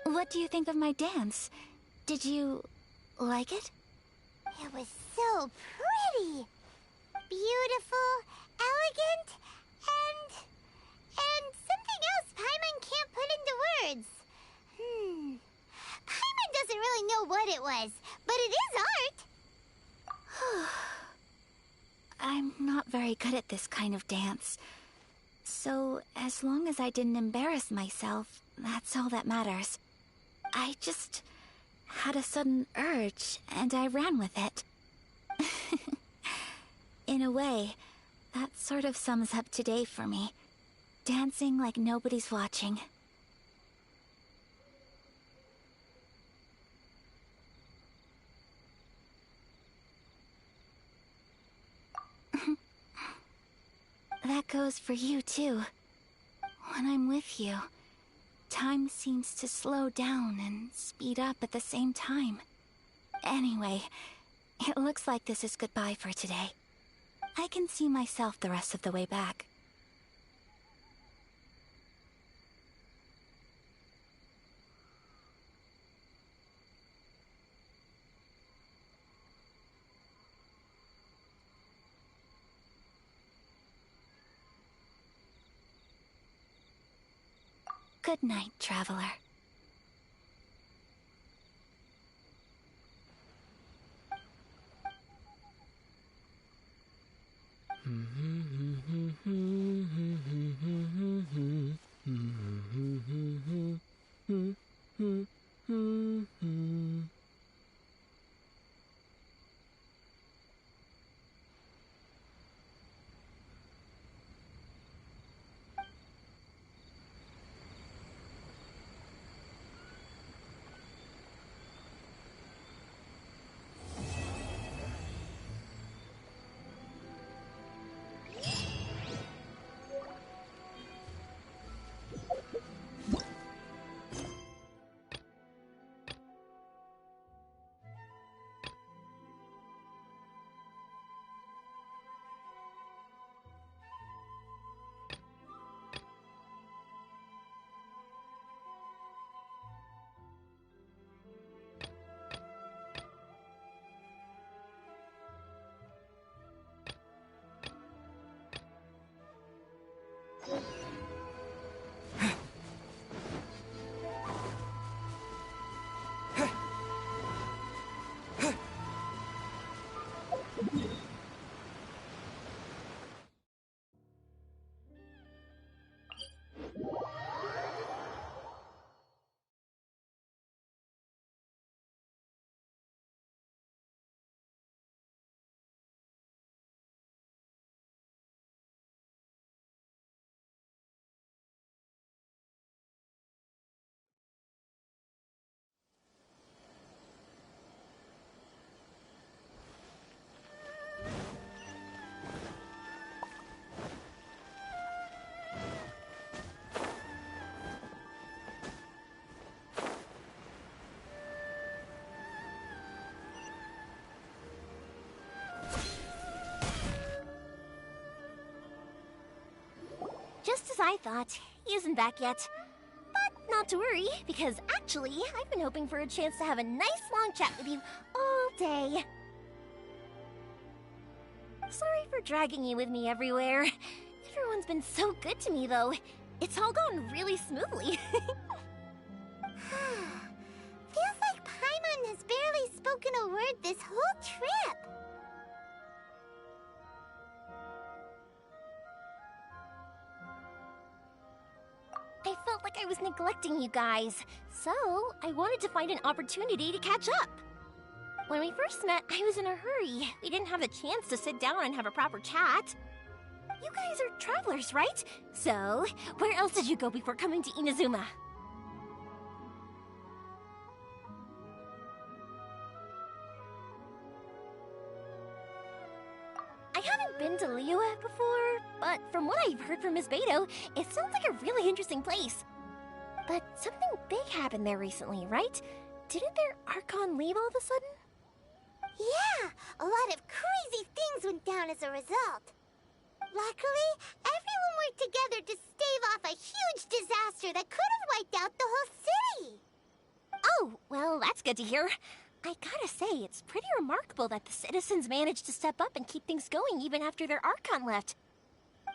What do you think of my dance? Did you like it? It was so pretty. Beautiful, elegant, and something else Paimon can't put into words. Paimon doesn't really know what it was, but it is art. I'm not very good at this kind of dance. So, as long as I didn't embarrass myself, that's all that matters. I just had a sudden urge, and I ran with it. In a way, that sort of sums up today for me. Dancing like nobody's watching. That goes for you, too. When I'm with you, time seems to slow down and speed up at the same time. Anyway, it looks like this is goodbye for today. I can see myself the rest of the way back. Good night, traveler. Just as I thought, he isn't back yet. But not to worry, because actually, I've been hoping for a chance to have a nice long chat with you all day. Sorry for dragging you with me everywhere. Everyone's been so good to me, though. It's all gone really smoothly. Feels like Paimon has barely spoken a word this whole trip. I felt like I was neglecting you guys, so I wanted to find an opportunity to catch up. When we first met, I was in a hurry. We didn't have a chance to sit down and have a proper chat. You guys are travelers, right? So, where else did you go before coming to Inazuma? I haven't been to Liyue before, but from what I've heard from Miss Beto, it sounds like a really interesting place. But something big happened there recently, right? Didn't their Archon leave all of a sudden? Yeah, a lot of crazy things went down as a result. Luckily, everyone worked together to stave off a huge disaster that could have wiped out the whole city. Oh, well, that's good to hear. I gotta say, it's pretty remarkable that the citizens managed to step up and keep things going even after their Archon left.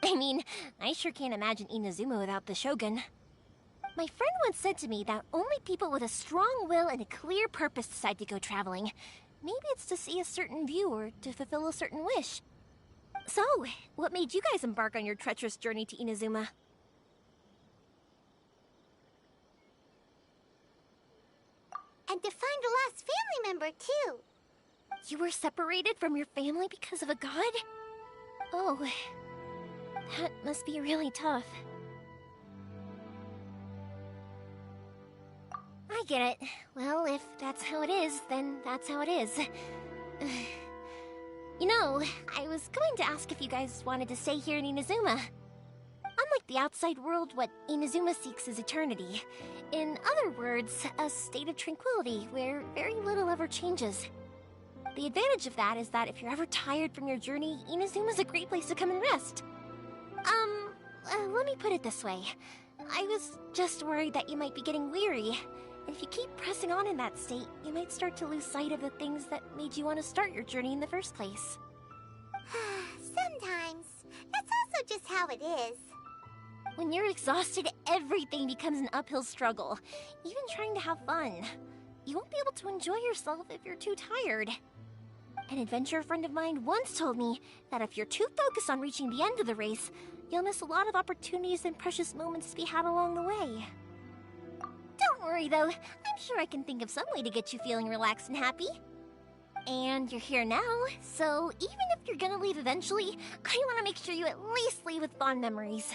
I mean, I sure can't imagine Inazuma without the Shogun. My friend once said to me that only people with a strong will and a clear purpose decide to go traveling. Maybe it's to see a certain view or to fulfill a certain wish. So, what made you guys embark on your treacherous journey to Inazuma? And to find a lost family member, too. You were separated from your family because of a god? Oh, that must be really tough. I get it. Well, if that's how it is, then that's how it is. You know, I was going to ask if you guys wanted to stay here in Inazuma. Unlike the outside world, what Inazuma seeks is eternity. In other words, a state of tranquility where very little ever changes. The advantage of that is that if you're ever tired from your journey, Inazuma's a great place to come and rest. Let me put it this way. I was just worried that you might be getting weary. And if you keep pressing on in that state, you might start to lose sight of the things that made you want to start your journey in the first place. Sometimes. That's also just how it is. When you're exhausted, everything becomes an uphill struggle. Even trying to have fun. You won't be able to enjoy yourself if you're too tired. An adventurer friend of mine once told me that if you're too focused on reaching the end of the race, you'll miss a lot of opportunities and precious moments to be had along the way. Don't worry though, I'm sure I can think of some way to get you feeling relaxed and happy. And you're here now, so even if you're gonna leave eventually, I want to make sure you at least leave with fond memories.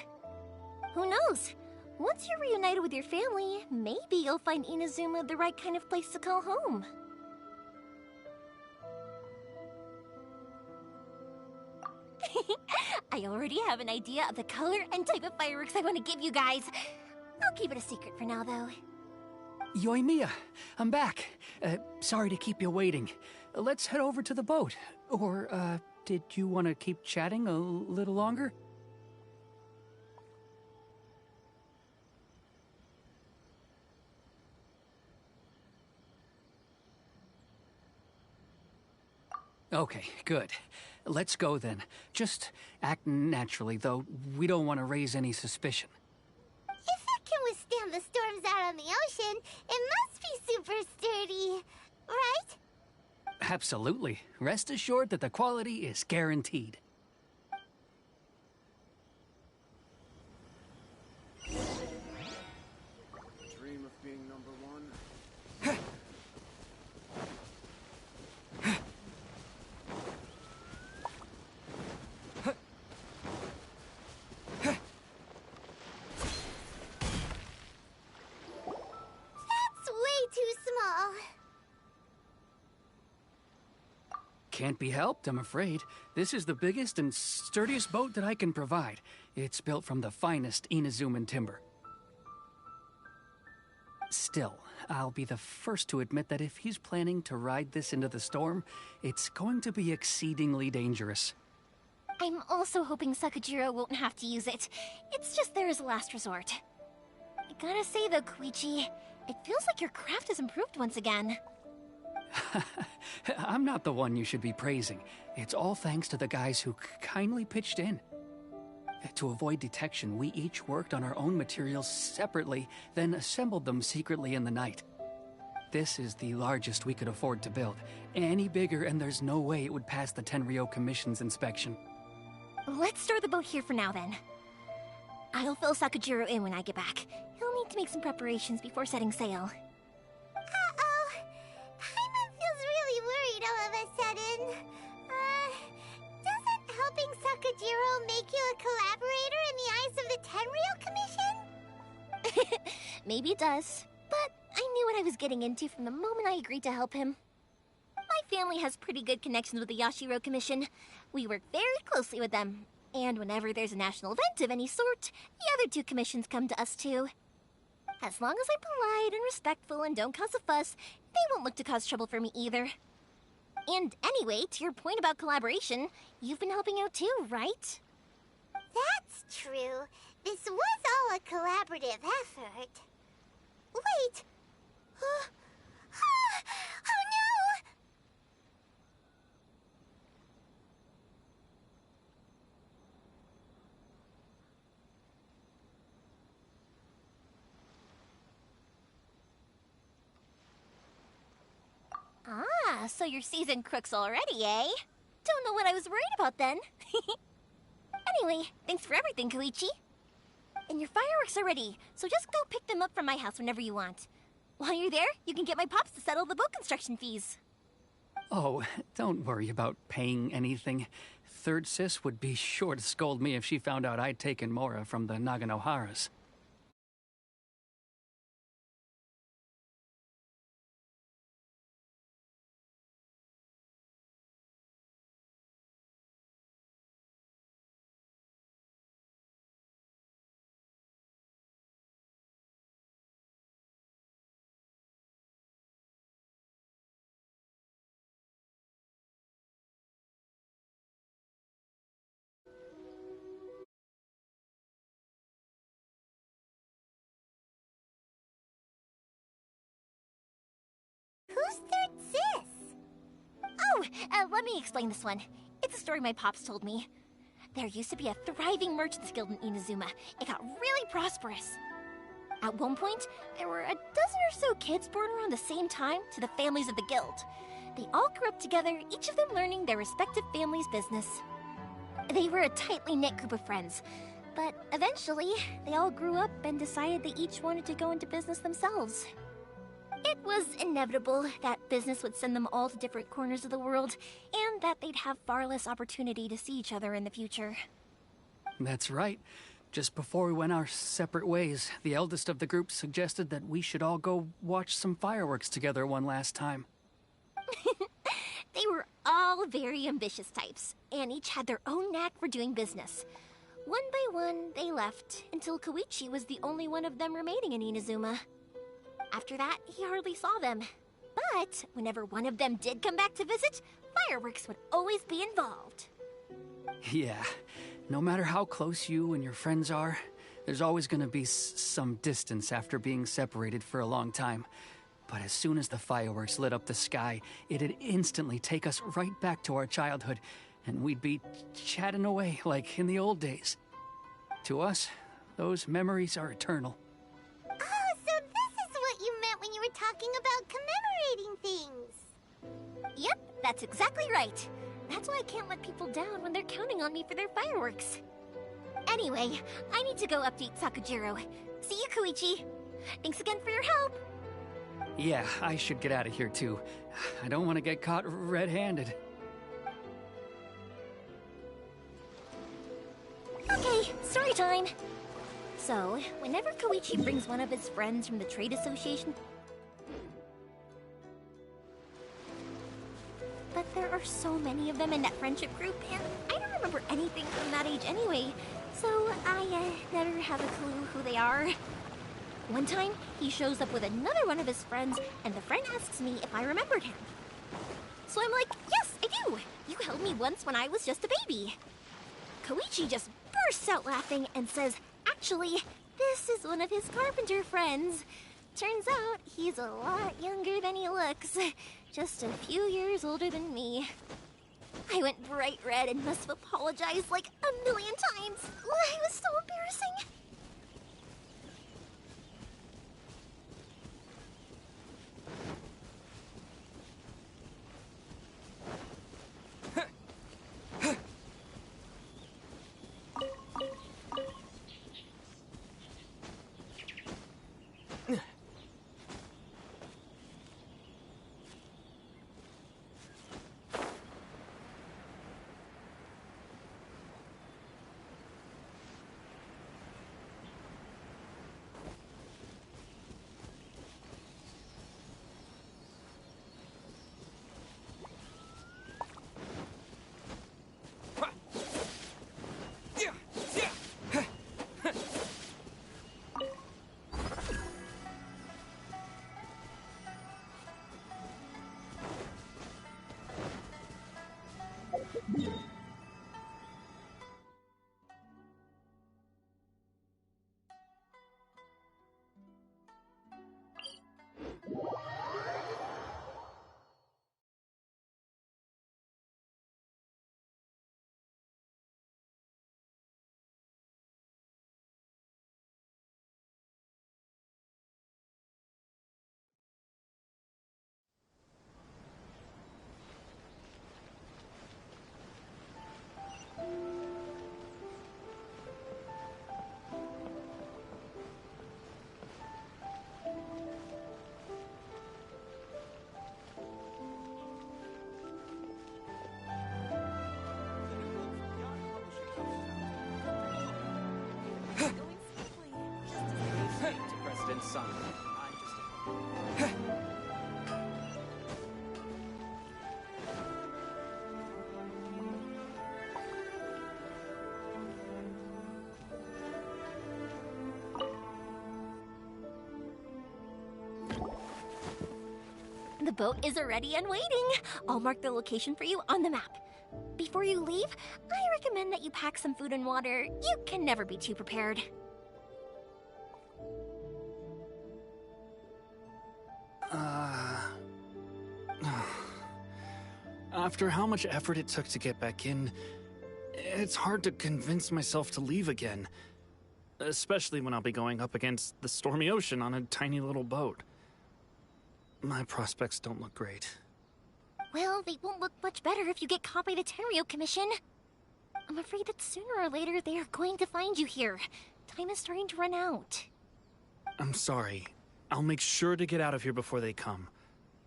Who knows? Once you're reunited with your family, maybe you'll find Inazuma the right kind of place to call home. I already have an idea of the color and type of fireworks I want to give you guys. I'll keep it a secret for now, though. Yoimiya, I'm back. Sorry to keep you waiting. Let's head over to the boat. Or, did you want to keep chatting a little longer? Okay, good. Let's go then. Just act naturally, though we don't want to raise any suspicion. If it can withstand the storms out on the ocean, it must be super sturdy, right? Absolutely. Rest assured that the quality is guaranteed. Dream of being number one. That's way too small. Can't be helped, I'm afraid. This is the biggest and sturdiest boat that I can provide. It's built from the finest Inazuman timber. Still, I'll be the first to admit that if he's planning to ride this into the storm, it's going to be exceedingly dangerous. I'm also hoping Sakajiro won't have to use it. It's just there as a last resort. I gotta say though, Koichi, it feels like your craft has improved once again. I'm not the one you should be praising. It's all thanks to the guys who kindly pitched in. To avoid detection, we each worked on our own materials separately, then assembled them secretly in the night. This is the largest we could afford to build. Any bigger and there's no way it would pass the Tenryou Commission's inspection. Let's store the boat here for now then. I'll fill Sakajiro in when I get back. He'll need to make some preparations before setting sail. Uh-oh. Paimon feels really worried all of a sudden. Doesn't helping Sakajiro make you a collaborator in the eyes of the Tenryou Commission? Maybe it does, but I knew what I was getting into from the moment I agreed to help him. My family has pretty good connections with the Yashiro Commission. We work very closely with them, and whenever there's a national event of any sort, the other two commissions come to us too. As long as I'm polite and respectful and don't cause a fuss, they won't look to cause trouble for me either. And anyway, to your point about collaboration, you've been helping out too, right? That's true. This was all a collaborative effort. Wait. Oh no! so you're seasoned crooks already, eh? Don't know what I was worried about then. Anyway, thanks for everything, Koichi. And your fireworks are ready, so just go pick them up from my house whenever you want. While you're there, you can get my pops to settle the boat construction fees. Oh, don't worry about paying anything. Third Sis would be sure to scold me if she found out I'd taken Mora from the Naganoharas. Who's Third Sis? Oh, let me explain this one. It's a story my pops told me. There used to be a thriving merchants guild in Inazuma. It got really prosperous. At one point, there were a dozen or so kids born around the same time to the families of the guild. They all grew up together, each of them learning their respective family's business. They were a tightly knit group of friends, but eventually, they all grew up and decided they each wanted to go into business themselves. It was inevitable that business would send them all to different corners of the world, and that they'd have far less opportunity to see each other in the future. That's right. Just before we went our separate ways, the eldest of the group suggested that we should all go watch some fireworks together one last time. They were all very ambitious types, and each had their own knack for doing business. One by one, they left, until Koichi was the only one of them remaining in Inazuma. After that, he hardly saw them. But whenever one of them did come back to visit, fireworks would always be involved. Yeah, no matter how close you and your friends are, there's always gonna be some distance after being separated for a long time. But as soon as the fireworks lit up the sky, it'd instantly take us right back to our childhood, and we'd be chatting away like in the old days. To us, those memories are eternal. Oh, so this is what you meant when you were talking about commemorating things. Yep, that's exactly right. That's why I can't let people down when they're counting on me for their fireworks. Anyway, I need to go update Sakujiro. See you, Koichi. Thanks again for your help. Yeah, I should get out of here too. I don't want to get caught red-handed. Okay, story time. So, whenever Koichi brings one of his friends from the trade association... But there are so many of them in that friendship group, and I don't remember anything from that age anyway, so I never have a clue who they are. One time, he shows up with another one of his friends, and the friend asks me if I remembered him. So I'm like, yes, I do! You held me once when I was just a baby. Koichi just bursts out laughing and says, actually, this is one of his carpenter friends. Turns out, he's a lot younger than he looks. Just a few years older than me. I went bright red and must have apologized like a million times. It was so embarrassing. sun. I'm just The boat is ready and waiting. I'll mark the location for you on the map. Before you leave, I recommend that you pack some food and water. You can never be too prepared. After how much effort it took to get back in, it's hard to convince myself to leave again. Especially when I'll be going up against the stormy ocean on a tiny little boat. My prospects don't look great. Well, they won't look much better if you get caught by the Tenryo Commission. I'm afraid that sooner or later they are going to find you here. Time is starting to run out. I'm sorry. I'll make sure to get out of here before they come.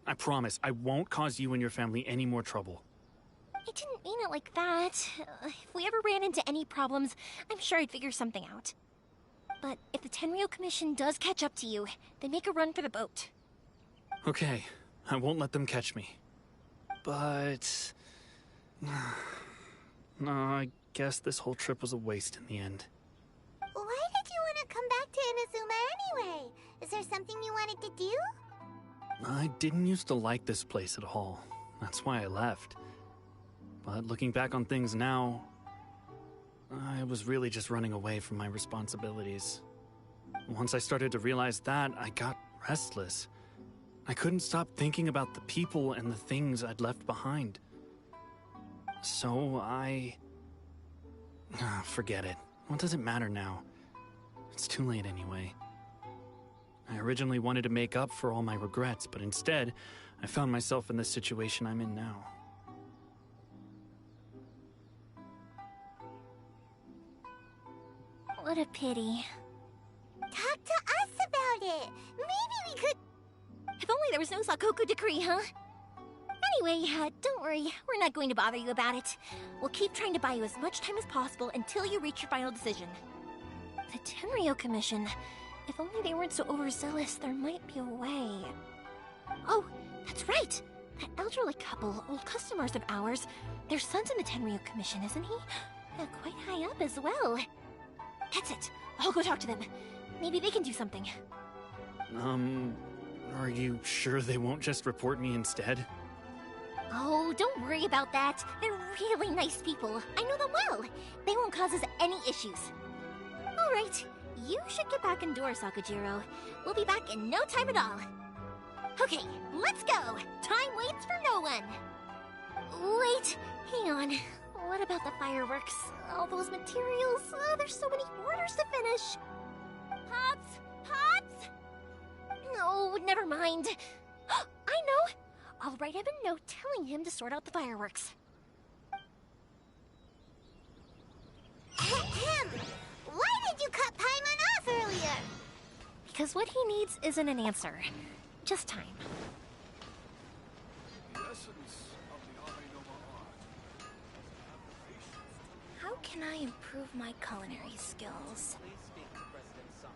I promise, I won't cause you and your family any more trouble. I didn't mean it like that. If we ever ran into any problems, I'm sure I'd figure something out. But if the Tenryo Commission does catch up to you, then make a run for the boat. Okay, I won't let them catch me. But... no, I guess this whole trip was a waste in the end. Why did you want to come back to Inazuma anyway? Is there something you wanted to do? I didn't used to like this place at all. That's why I left. But looking back on things now, I was really just running away from my responsibilities. Once I started to realize that, I got restless. I couldn't stop thinking about the people and the things I'd left behind. So forget it. What does it matter now? It's too late anyway. I originally wanted to make up for all my regrets, but instead, I found myself in the situation I'm in now. What a pity. Talk to us about it. Maybe we could... If only there was no Sakoku decree, huh? Anyway, don't worry. We're not going to bother you about it. We'll keep trying to buy you as much time as possible until you reach your final decision. The Tenryo Commission. If only they weren't so overzealous, there might be a way. Oh, that's right! That elderly couple, old customers of ours, their son's in the Tenryo Commission, isn't he? Quite high up as well. That's it. I'll go talk to them. Maybe they can do something. Are you sure they won't just report me instead? Oh, don't worry about that. They're really nice people. I know them well. They won't cause us any issues. All right. You should get back indoors, Sakujiro. We'll be back in no time at all. Okay, let's go. Time waits for no one. Wait, hang on. What about the fireworks? All those materials? There's so many orders to finish. Pops! Pops! No, never mind. I know. I'll write him a note telling him to sort out the fireworks. Why did you cut Paimon off earlier? Because what he needs isn't an answer. Just time. How can I improve my culinary skills? Please speak to President Sung.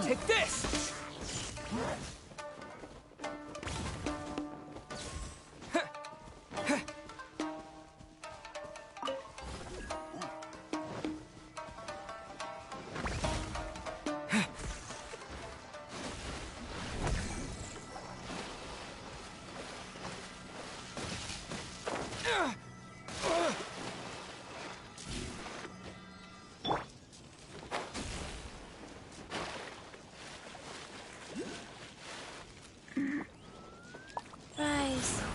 Take this! Rise.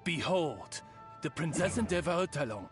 Behold, the Prinzessin der Verurteilung.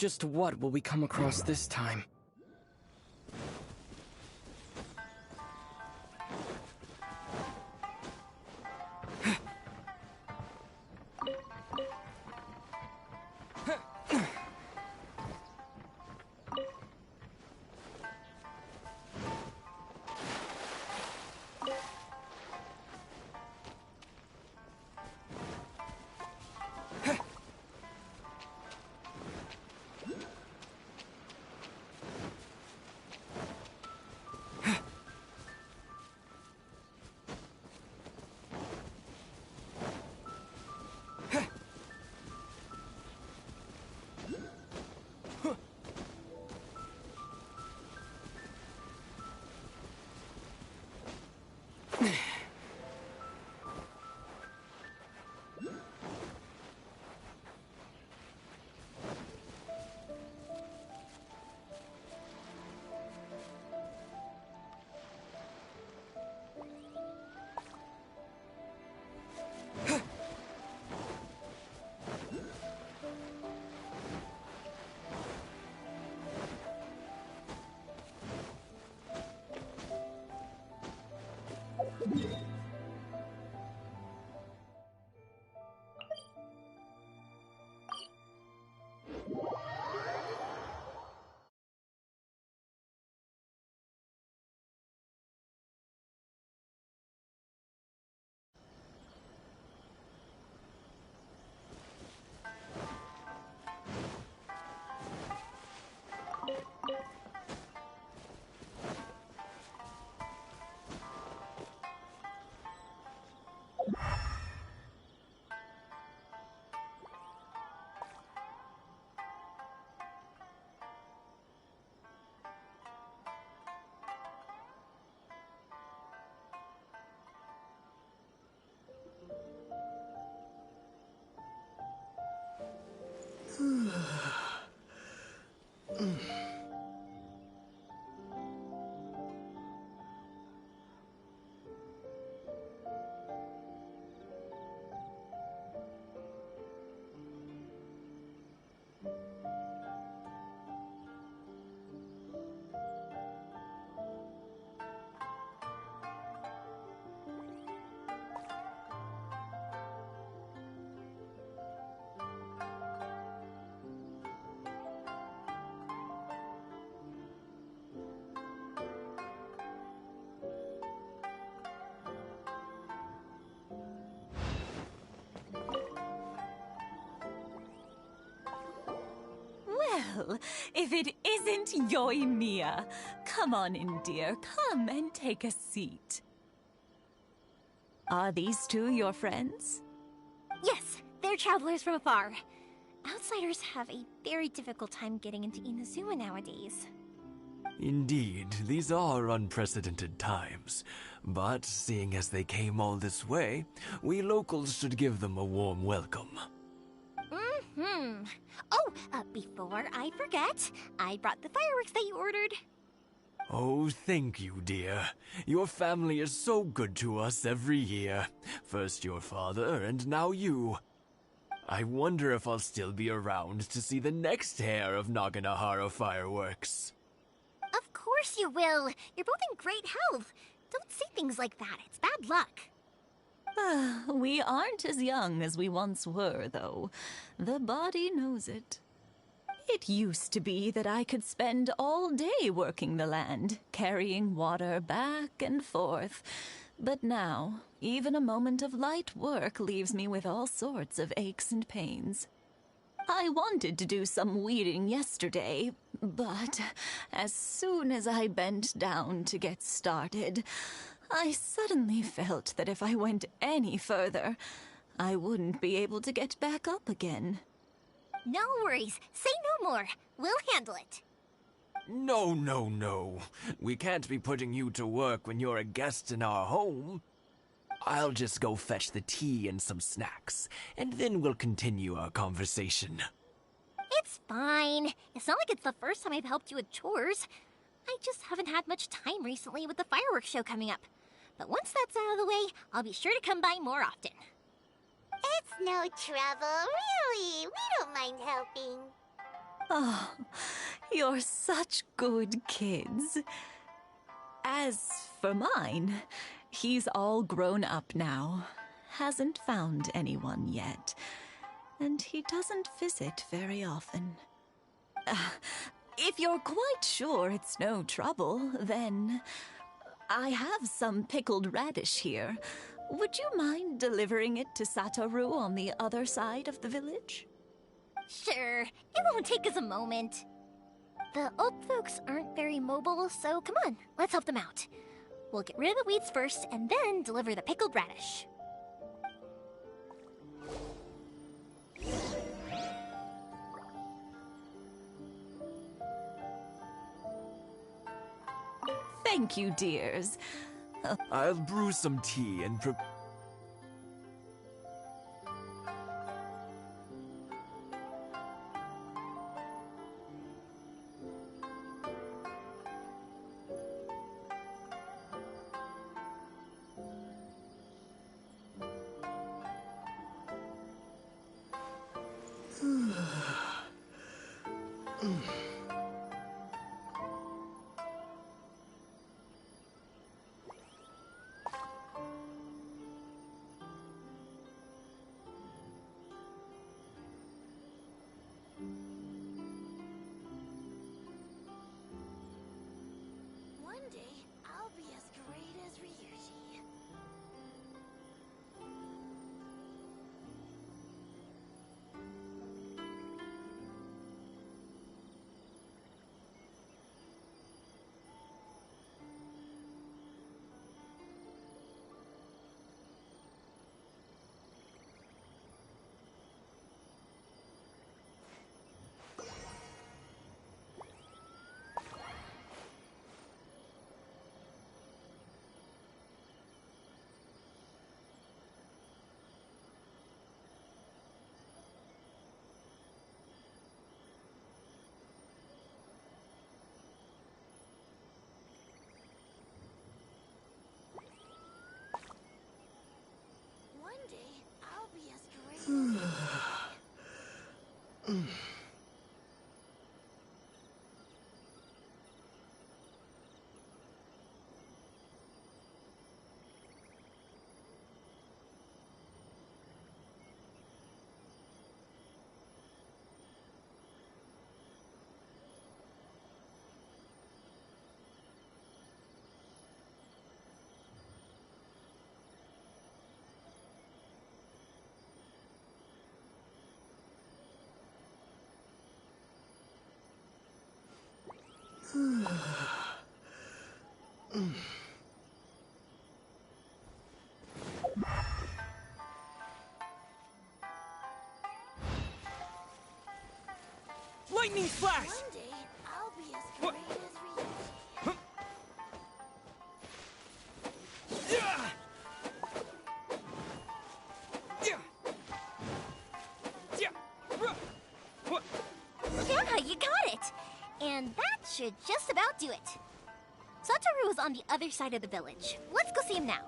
Just what will we come across this time? Well, if it isn't Yoimiya. Come on in, dear. Come and take a seat. Are these two your friends? Yes, they're travelers from afar. Outsiders have a very difficult time getting into Inazuma nowadays. Indeed, these are unprecedented times. But seeing as they came all this way, we locals should give them a warm welcome. Mm-hmm. Oh, before I forget, I brought the fireworks that you ordered. Oh, thank you, dear. Your family is so good to us every year. First your father, and now you. I wonder if I'll still be around to see the next hair of Naganahara fireworks. Of course you will. You're both in great health. Don't say things like that. It's bad luck. We aren't as young as we once were, though. The body knows it. It used to be that I could spend all day working the land, carrying water back and forth. But now, even a moment of light work leaves me with all sorts of aches and pains. I wanted to do some weeding yesterday, but as soon as I bent down to get started, I suddenly felt that if I went any further, I wouldn't be able to get back up again. No worries. Say no more. We'll handle it. No, no, no. We can't be putting you to work when you're a guest in our home. I'll just go fetch the tea and some snacks, and then we'll continue our conversation. It's fine. It's not like it's the first time I've helped you with chores. I just haven't had much time recently with the fireworks show coming up. But once that's out of the way, I'll be sure to come by more often. It's no trouble, really. We don't mind helping. Oh, you're such good kids. As for mine, he's all grown up now. Hasn't found anyone yet. And he doesn't visit very often. If you're quite sure it's no trouble, then I have some pickled radish here. Would you mind delivering it to Satoru on the other side of the village? Sure, it won't take us a moment. The old folks aren't very mobile, so come on, let's help them out. We'll get rid of the weeds first, and then deliver the pickled radish. Thank you, dears. I'll brew some tea and One day, I'll be as great as Ryuji. One day, I'll be as great as Ryuji. Lightning flash! One day, I'll be as great as Ryuji. Yeah, you got it! And that should just about do it. Satoru is on the other side of the village. Let's go see him now.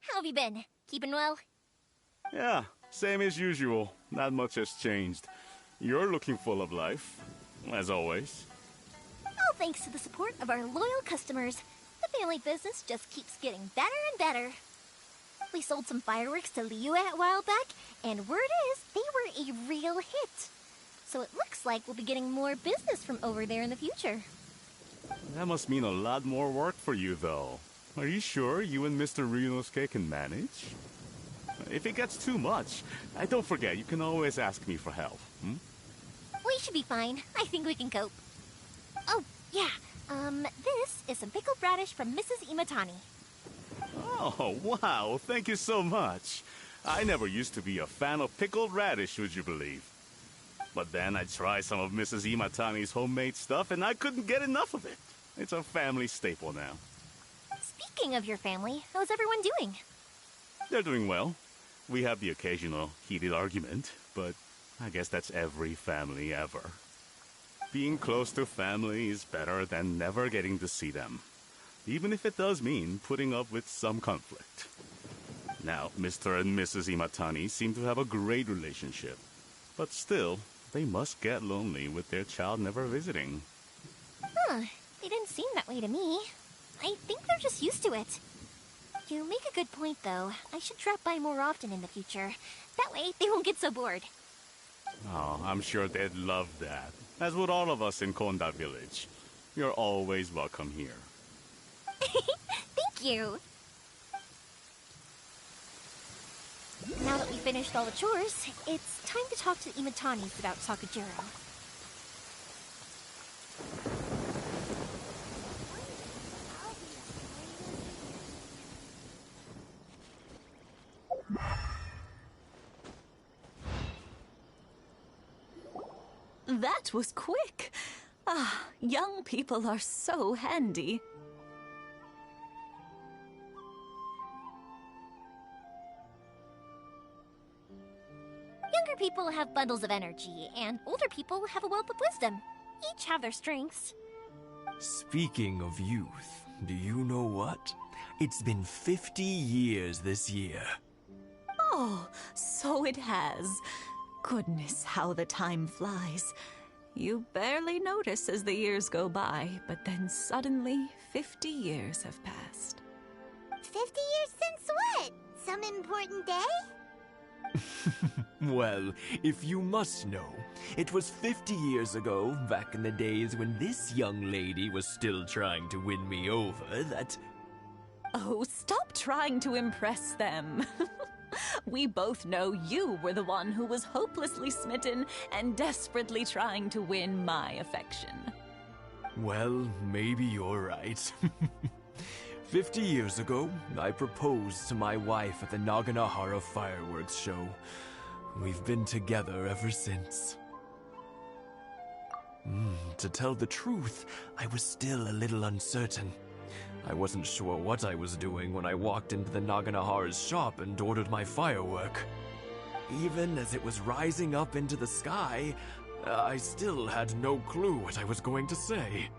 How have you been? Keeping well? Yeah, same as usual. Not much has changed. You're looking full of life, as always. All thanks to the support of our loyal customers. The family business just keeps getting better and better. We sold some fireworks to Liu a while back, and word is they were a real hit. So it looks like we'll be getting more business from over there in the future. That must mean a lot more work for you, though. Are you sure you and Mr. Ryunosuke can manage? If it gets too much, don't forget, you can always ask me for help. We should be fine. I think we can cope. Oh, yeah. This is some pickled radish from Mrs. Imatani. Oh, wow. Thank you so much. I never used to be a fan of pickled radish, would you believe? But then I tried some of Mrs. Imatani's homemade stuff, and I couldn't get enough of it. It's a family staple now. Speaking of your family, how's everyone doing? They're doing well. We have the occasional heated argument, but I guess that's every family ever. Being close to family is better than never getting to see them, even if it does mean putting up with some conflict. Now, Mr. and Mrs. Imatani seem to have a great relationship, but still, they must get lonely with their child never visiting. Huh, they didn't seem that way to me. I think they're just used to it. You make a good point, though. I should drop by more often in the future. That way, they won't get so bored. Oh, I'm sure they'd love that, as would all of us in Konda Village. You're always welcome here. Thank you. Now that we've finished all the chores, it's time to talk to the Imatanis about Sakujiro. That was quick. Ah, young people are so handy. Younger people have bundles of energy, and older people have a wealth of wisdom. Each have their strengths. Speaking of youth, do you know what? It's been 50 years this year. Oh, so it has. Goodness, how the time flies. You barely notice as the years go by, but then suddenly 50 years have passed. 50 years since what? Some important day? Well, if you must know, it was 50 years ago, back in the days when this young lady was still trying to win me over, that... Oh, stop trying to impress them. We both know you were the one who was hopelessly smitten and desperately trying to win my affection. Well, maybe you're right. 50 years ago, I proposed to my wife at the Naganohara fireworks show. We've been together ever since. To tell the truth, I was still a little uncertain. I wasn't sure what I was doing when I walked into the Naganohara's shop and ordered my firework. Even as it was rising up into the sky, I still had no clue what I was going to say.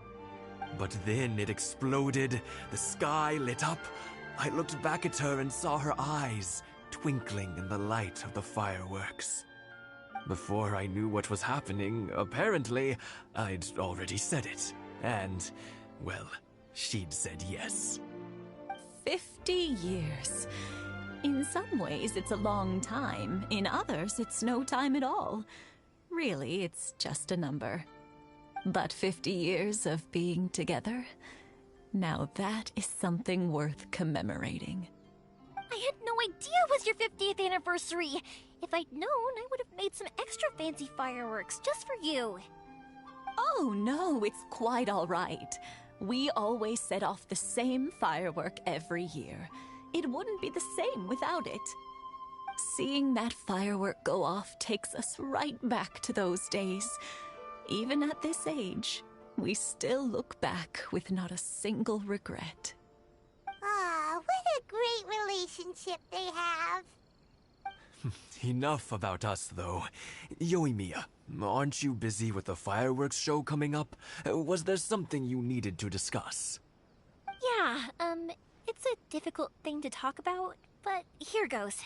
But then it exploded, the sky lit up. I looked back at her and saw her eyes twinkling in the light of the fireworks. Before I knew what was happening, apparently, I'd already said it. And, well, she'd said yes. 50 years. In some ways, it's a long time. In others, it's no time at all. Really, it's just a number. But 50 years of being together, now that is something worth commemorating. I had no idea it was your 50th anniversary. If I'd known, I would have made some extra fancy fireworks just for you. Oh no, it's quite all right. We always set off the same firework every year. It wouldn't be the same without it. Seeing that firework go off takes us right back to those days. Even at this age, we still look back with not a single regret. Ah, what a great relationship they have. Enough about us, though. Yoimiya, aren't you busy with the fireworks show coming up? Was there something you needed to discuss? Yeah, it's a difficult thing to talk about, but here goes.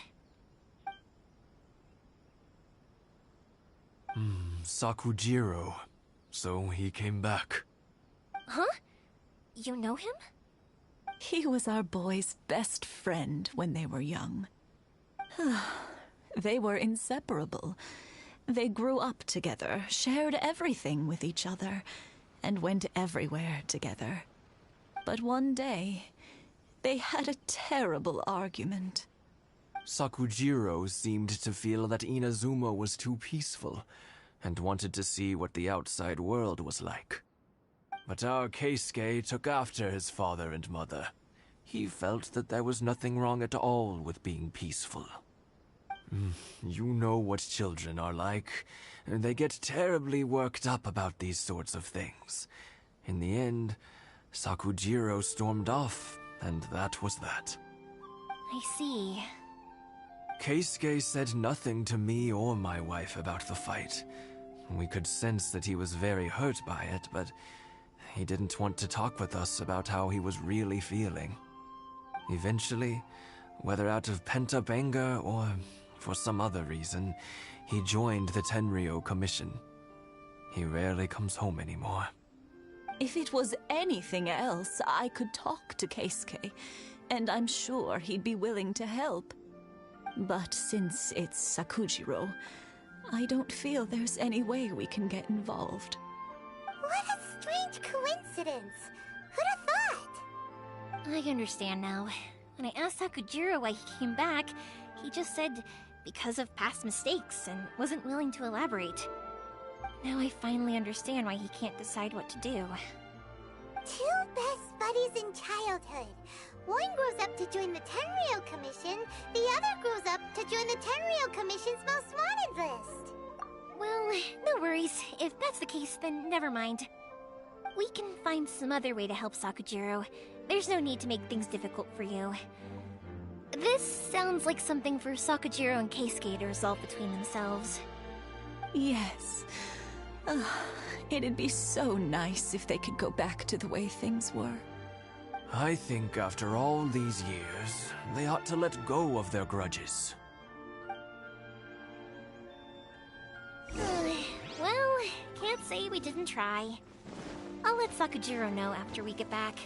Sakujiro. So he came back. Huh? You know him? He was our boy's best friend when they were young. They were inseparable. They grew up together, shared everything with each other, and went everywhere together. But one day, they had a terrible argument. Sakujiro seemed to feel that Inazuma was too peaceful, and wanted to see what the outside world was like. But our Keisuke took after his father and mother. He felt that there was nothing wrong at all with being peaceful. You know what children are like. They get terribly worked up about these sorts of things. In the end, Sakujiro stormed off, and that was that. I see. Keisuke said nothing to me or my wife about the fight. We could sense that he was very hurt by it, but he didn't want to talk with us about how he was really feeling. Eventually, whether out of pent-up anger or for some other reason, he joined the Tenryou Commission. He rarely comes home anymore. If it was anything else, I could talk to Keisuke, and I'm sure he'd be willing to help. But since it's Sakujiro, I don't feel there's any way we can get involved. What a strange coincidence! Who'd have thought? I understand now. When I asked Sakujiro why he came back, he just said because of past mistakes and wasn't willing to elaborate. Now I finally understand why he can't decide what to do. Two best buddies in childhood. One grows up to join the Tenryou Commission, the other grows up to join the Tenryou Commission's most wanted list. Well, no worries. If that's the case, then never mind. We can find some other way to help Sakujiro. There's no need to make things difficult for you. This sounds like something for Sakujiro and Keisuke to resolve between themselves. Yes. It'd be so nice if they could go back to the way things were. I think after all these years, they ought to let go of their grudges. Well, can't say we didn't try. I'll let Sakujiro know after we get back.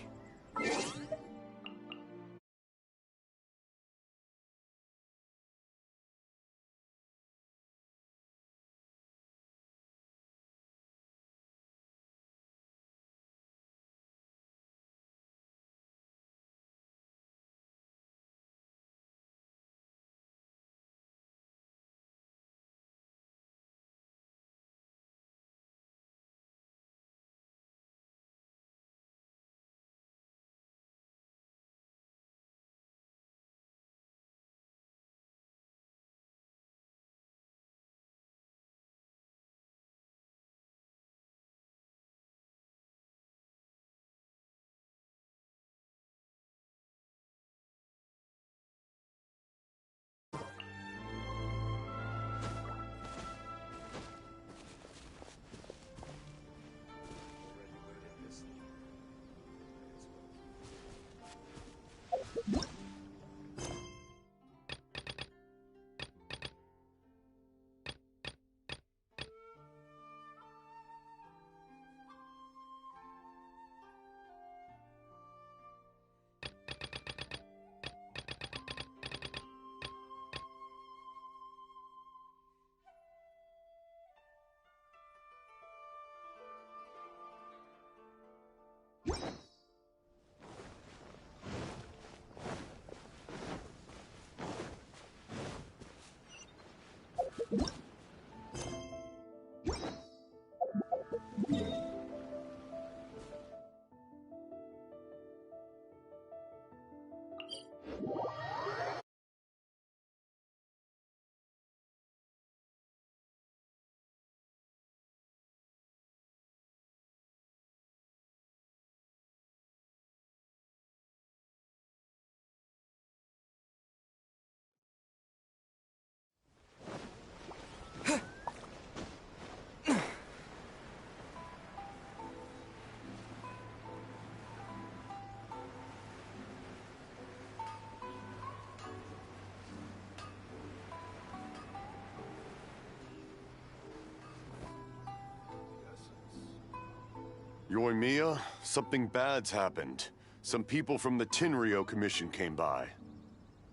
Yoimiya, something bad's happened. Some people from the Tenryou Commission came by.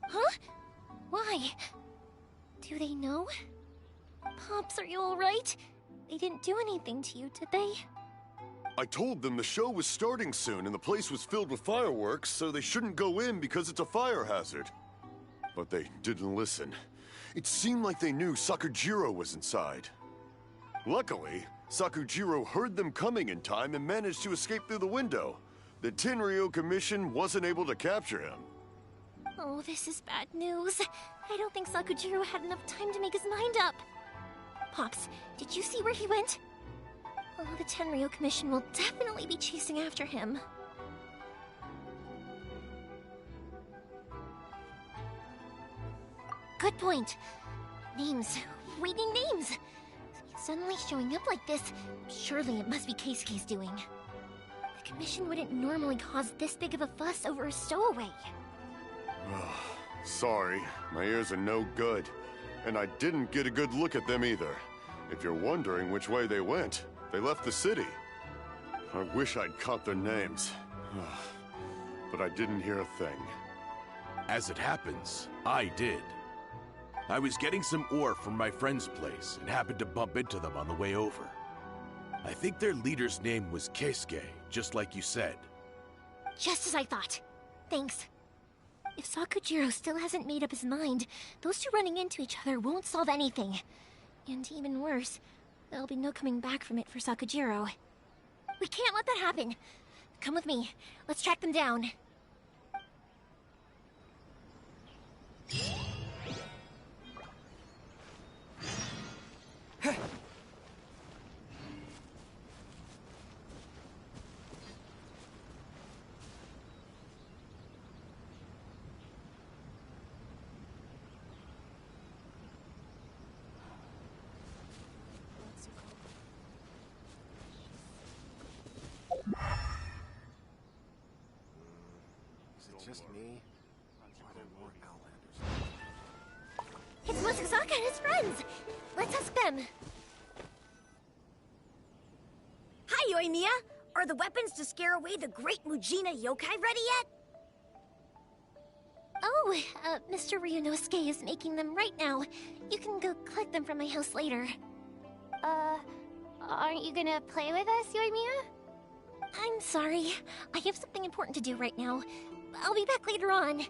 Huh? Why? Do they know? Pops, are you alright? They didn't do anything to you, did they? I told them the show was starting soon and the place was filled with fireworks, so they shouldn't go in because it's a fire hazard. But they didn't listen. It seemed like they knew Sakujiro was inside. Luckily, Sakujiro heard them coming in time and managed to escape through the window. The Tenryo Commission wasn't able to capture him. Oh, this is bad news. I don't think Sakujiro had enough time to make his mind up. Pops, did you see where he went? Oh, the Tenryo Commission will definitely be chasing after him. Good point. Names. We need names. Suddenly showing up like this, surely it must be Keisuke's doing. The Commission wouldn't normally cause this big of a fuss over a stowaway. Sorry, my ears are no good. And I didn't get a good look at them either. If you're wondering which way they went, they left the city. I wish I'd caught their names. But I didn't hear a thing. As it happens, I did. I was getting some ore from my friend's place and happened to bump into them on the way over. I think their leader's name was Keisuke, just like you said. Just as I thought. Thanks. If Sakujiro still hasn't made up his mind, those two running into each other won't solve anything. And even worse, there'll be no coming back from it for Sakujiro. We can't let that happen. Come with me. Let's track them down. Just me? Are there more Outlanders? It's Musasaka and his friends! Let's ask them. Hi, Yoimiya! Are the weapons to scare away the great Mujina yokai ready yet? Oh, Mr. Ryunosuke is making them right now. You can go collect them from my house later. Aren't you gonna play with us, Yoimiya? I'm sorry. I have something important to do right now. I'll be back later on.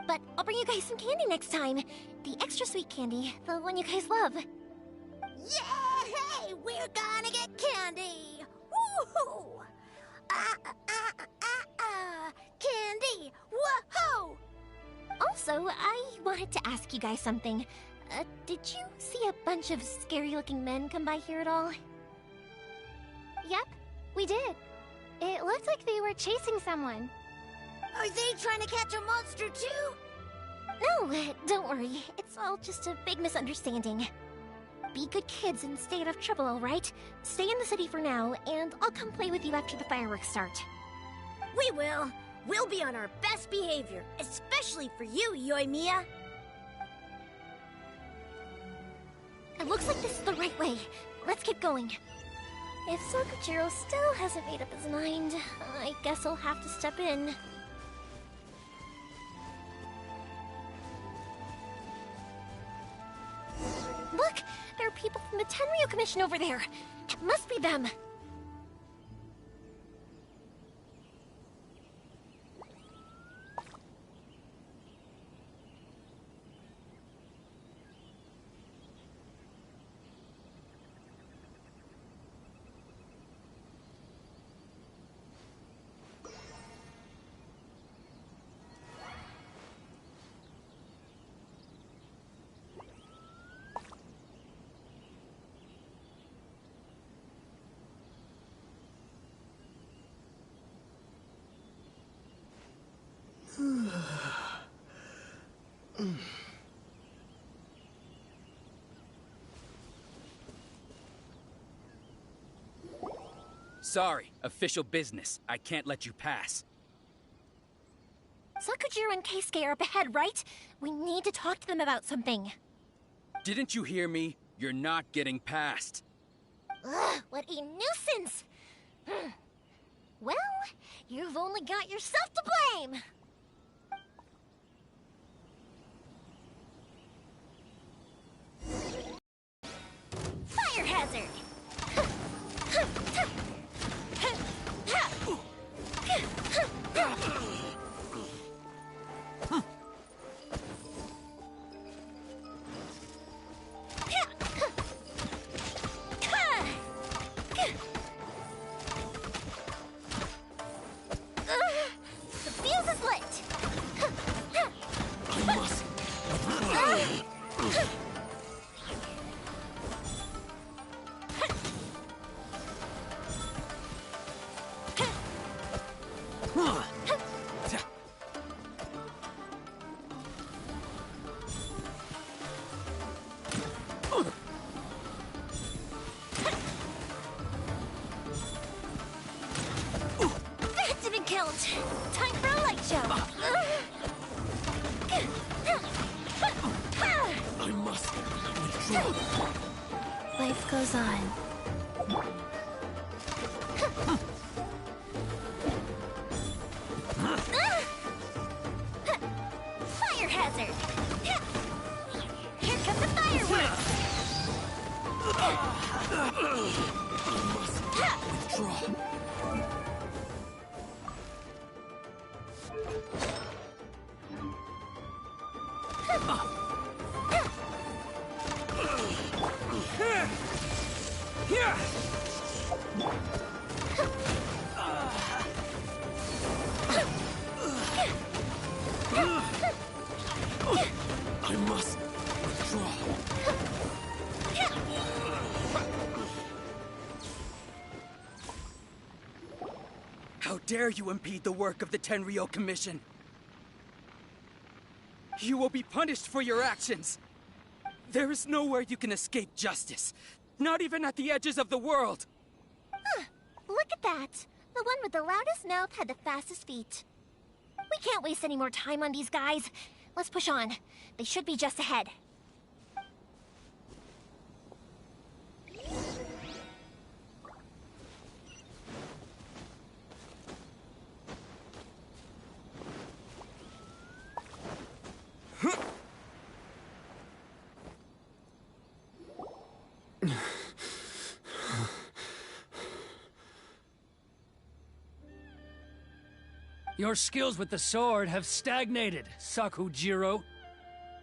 But I'll bring you guys some candy next time. The extra sweet candy, the one you guys love. Yay! We're gonna get candy! Woohoo! Candy! Woohoo! Also, I wanted to ask you guys something. Did you see a bunch of scary-looking men come by here at all? Yep, we did. It looked like they were chasing someone. Are they trying to catch a monster too? No, don't worry. It's all just a big misunderstanding. Be good kids and stay out of trouble, alright? Stay in the city for now, and I'll come play with you after the fireworks start. We will. We'll be on our best behavior, especially for you, Yoimiya. It looks like this is the right way. Let's keep going. If Sakujiro still hasn't made up his mind, I guess I'll have to step in. Look! There are people from the Tenryo Commission over there! It must be them! Sorry, official business. I can't let you pass. Sakujiro and Keisuke are up ahead, right? We need to talk to them about something. Didn't you hear me? You're not getting past. Ugh, what a nuisance! Well, you've only got yourself to blame! Fire hazard! Time for a light show. I must withdraw. Life goes on. Fire hazard. Here come the fireworks. I must withdraw. I must withdraw. How dare you impede the work of the Tenryou Commission? You will be punished for your actions. There is nowhere you can escape justice. Not even at the edges of the world. Huh, look at that. The one with the loudest mouth had the fastest feet. We can't waste any more time on these guys. Let's push on. They should be just ahead. Your skills with the sword have stagnated, Sakujiro.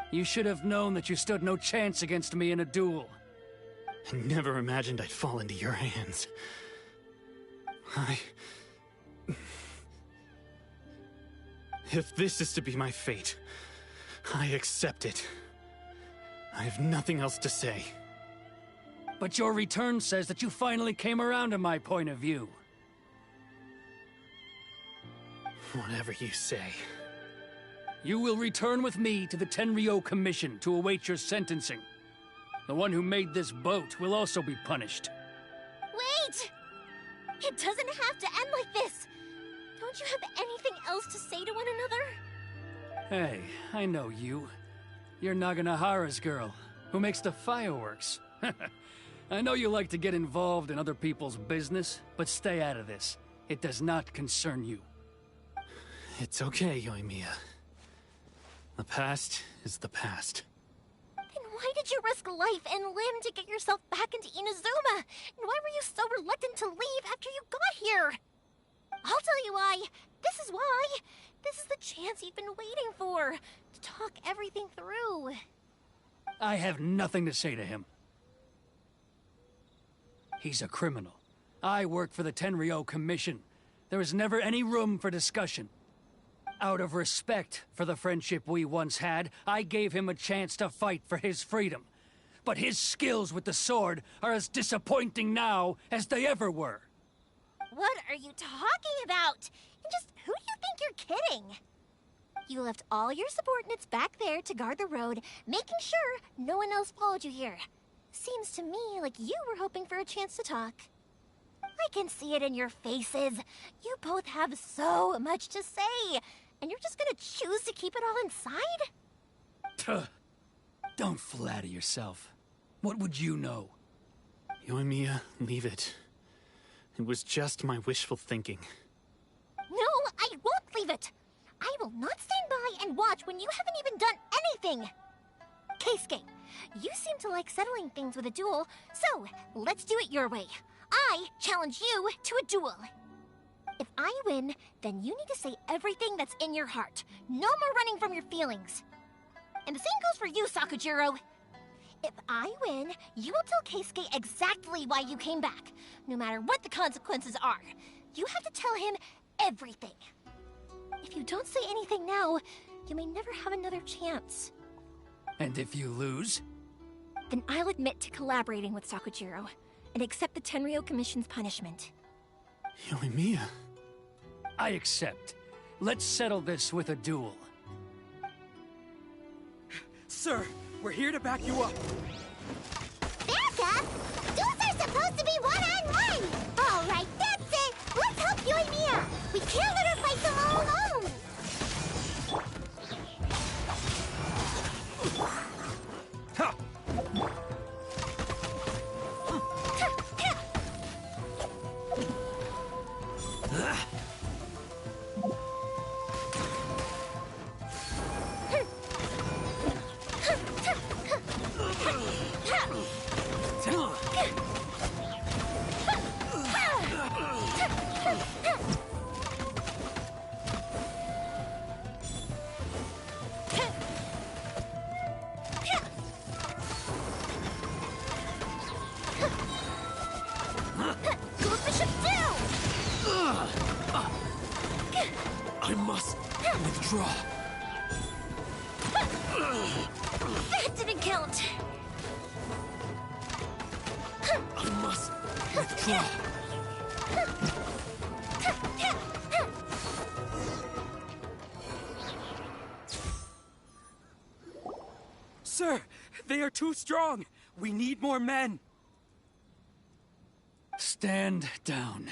You should have known that you stood no chance against me in a duel. I never imagined I'd fall into your hands. If this is to be my fate, I accept it. I have nothing else to say. But your return says that you finally came around to my point of view. Whatever you say. You will return with me to the Tenryou Commission to await your sentencing. The one who made this boat will also be punished. Wait! It doesn't have to end like this! Don't you have anything else to say to one another? Hey, I know you. You're Naganohara's girl, who makes the fireworks. I know you like to get involved in other people's business, but stay out of this. It does not concern you. It's okay, Yoimiya. The past is the past. Then why did you risk life and limb to get yourself back into Inazuma? And why were you so reluctant to leave after you got here? I'll tell you why. This is why. This is the chance you've been waiting for. To talk everything through. I have nothing to say to him. He's a criminal. I work for the Tenryou Commission. There is never any room for discussion. Out of respect for the friendship we once had, I gave him a chance to fight for his freedom. But his skills with the sword are as disappointing now as they ever were. What are you talking about? And just who do you think you're kidding? You left all your subordinates back there to guard the road, making sure no one else followed you here. Seems to me like you were hoping for a chance to talk. I can see it in your faces. You both have so much to say. And you're just gonna choose to keep it all inside? Don't flatter yourself. What would you know? Yoimiya, leave it. It was just my wishful thinking. No, I won't leave it. I will not stand by and watch when you haven't even done anything. Keisuke, you seem to like settling things with a duel, so let's do it your way. I challenge you to a duel. If I win, then you need to say everything that's in your heart. No more running from your feelings. And the same goes for you, Sakujiro. If I win, you will tell Keisuke exactly why you came back, no matter what the consequences are. You have to tell him everything. If you don't say anything now, you may never have another chance. And if you lose? Then I'll admit to collaborating with Sakujiro and accept the Tenryou Commission's punishment. Yoimiya. I accept. Let's settle this with a duel. Sir, we're here to back you up. Back up? Duels are supposed to be one-on-one! All right, that's it! Let's help Yoimiya! We can't let her fight them I must withdraw. That didn't count. I must withdraw. Sir, they are too strong. We need more men. Stand down.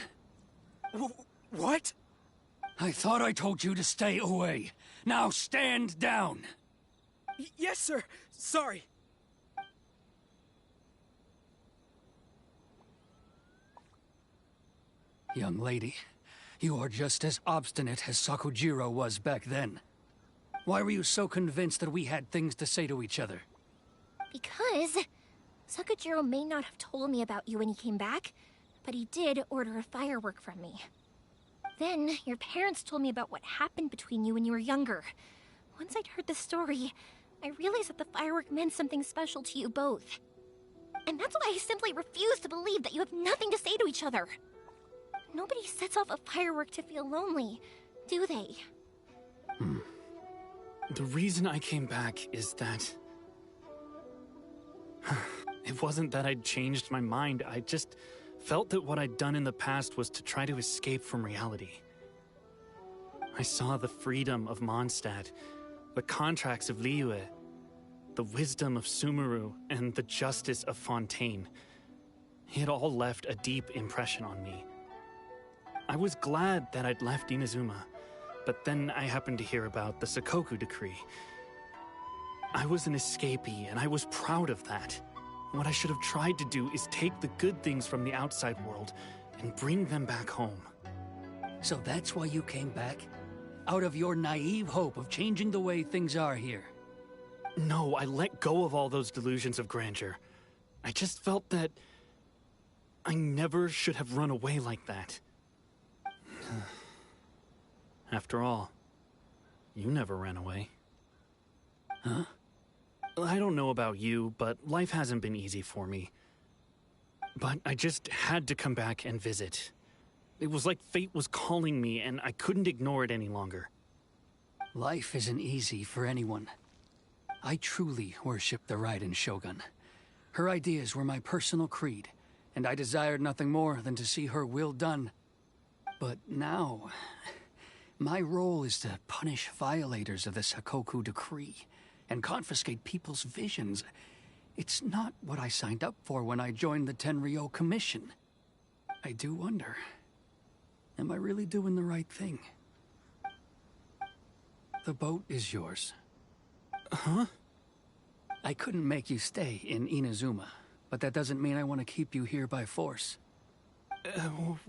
What? I thought I told you to stay away. Now stand down. Yes, sir. Sorry. Young lady, you are just as obstinate as Sakujiro was back then. Why were you so convinced that we had things to say to each other? Because Sakujiro may not have told me about you when he came back, but he did order a firework from me. Then, your parents told me about what happened between you when you were younger. Once I'd heard the story, I realized that the firework meant something special to you both. And that's why I simply refuse to believe that you have nothing to say to each other. Nobody sets off a firework to feel lonely, do they? The reason I came back is that... It wasn't that I'd changed my mind, I just felt that what I'd done in the past was to try to escape from reality. I saw the freedom of Mondstadt, the contracts of Liyue, the wisdom of Sumeru, and the justice of Fontaine. It all left a deep impression on me. I was glad that I'd left Inazuma, but then I happened to hear about the Sakoku decree. I was an escapee, and I was proud of that. What I should have tried to do is take the good things from the outside world and bring them back home. So that's why you came back? Out of your naive hope of changing the way things are here? No, I let go of all those delusions of grandeur. I just felt that I never should have run away like that. After all, you never ran away. Huh? I don't know about you, but life hasn't been easy for me. But I just had to come back and visit. It was like fate was calling me, and I couldn't ignore it any longer. Life isn't easy for anyone. I truly worship the Raiden Shogun. Her ideas were my personal creed, and I desired nothing more than to see her will done. But now, my role is to punish violators of the Sakoku decree and confiscate people's visions. It's not what I signed up for when I joined the Tenryo Commission. I do wonder, am I really doing the right thing? The boat is yours. Huh? I couldn't make you stay in Inazuma, but that doesn't mean I want to keep you here by force.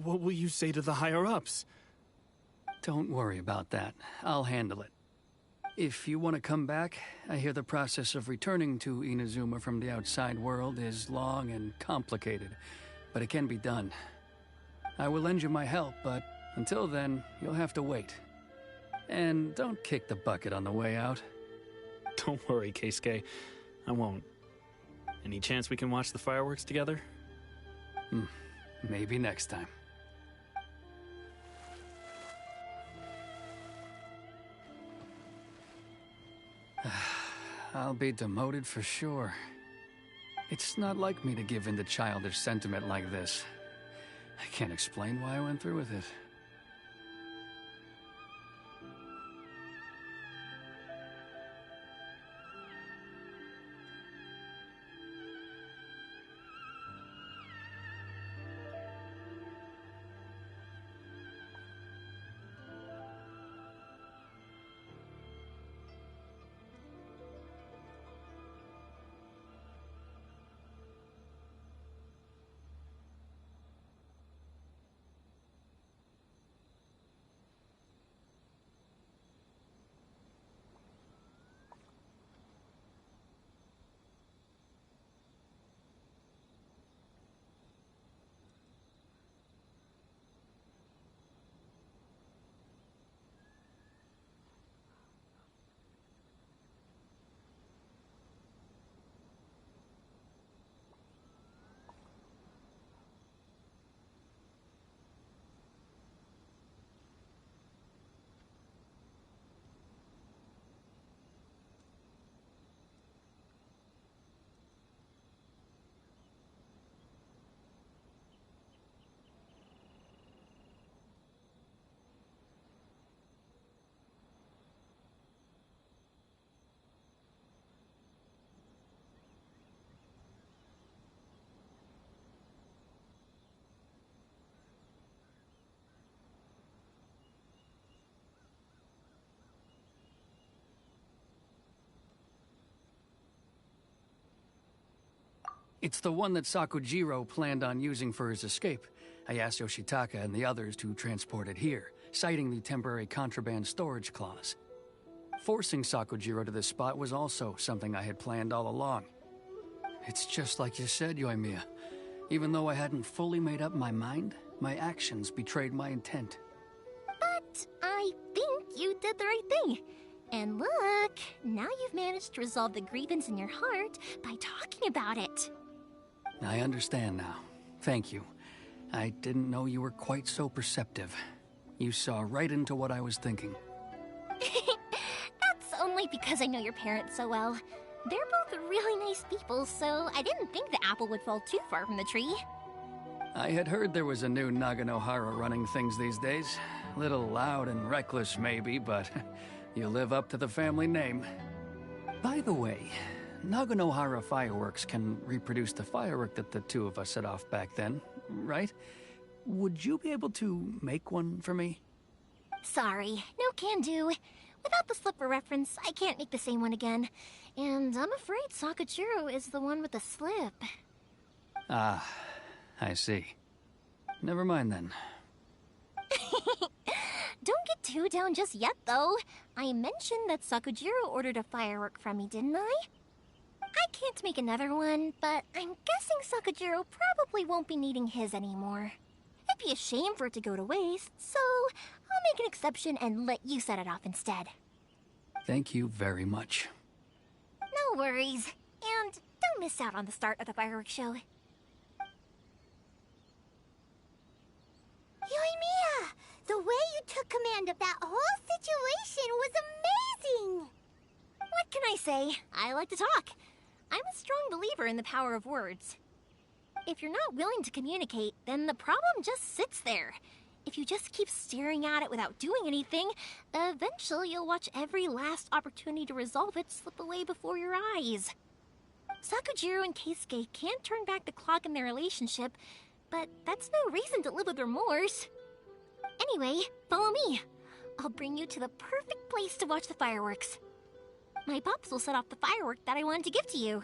What will you say to the higher-ups? Don't worry about that. I'll handle it. If you want to come back, I hear the process of returning to Inazuma from the outside world is long and complicated, but it can be done. I will lend you my help, but until then, you'll have to wait. And don't kick the bucket on the way out. Don't worry, Keisuke. I won't. Any chance we can watch the fireworks together? Maybe next time. I'll be demoted for sure. It's not like me to give in to childish sentiment like this. I can't explain why I went through with it. It's the one that Sakujiro planned on using for his escape. I asked Yoshitaka and the others to transport it here, citing the temporary contraband storage clause. Forcing Sakujiro to this spot was also something I had planned all along. It's just like you said, Yoimiya. Even though I hadn't fully made up my mind, my actions betrayed my intent. But I think you did the right thing. And look, now you've managed to resolve the grievance in your heart by talking about it. I understand now. Thank you. I didn't know you were quite so perceptive. You saw right into what I was thinking. That's only because I know your parents so well. They're both really nice people, so I didn't think the apple would fall too far from the tree. I had heard there was a new Naganohara running things these days. Little loud and reckless, maybe, but you live up to the family name. By the way, Naganohara fireworks can reproduce the firework that the two of us set off back then, right? Would you be able to make one for me? Sorry, no can do. Without the slipper reference, I can't make the same one again. And I'm afraid Sakujiro is the one with the slip. Ah, I see. Never mind then. Don't get too down just yet, though. I mentioned that Sakujiro ordered a firework from me, didn't I? I can't make another one, but I'm guessing Sakujiro probably won't be needing his anymore. It'd be a shame for it to go to waste, so I'll make an exception and let you set it off instead. Thank you very much. No worries. And don't miss out on the start of the fireworks show. Yoimiya! The way you took command of that whole situation was amazing! What can I say? I like to talk. I'm a strong believer in the power of words. If you're not willing to communicate, then the problem just sits there. If you just keep staring at it without doing anything, eventually you'll watch every last opportunity to resolve it slip away before your eyes. Sakujiro and Keisuke can't turn back the clock in their relationship, but that's no reason to live with remorse. Anyway, follow me. I'll bring you to the perfect place to watch the fireworks. My pops will set off the firework that I wanted to give to you.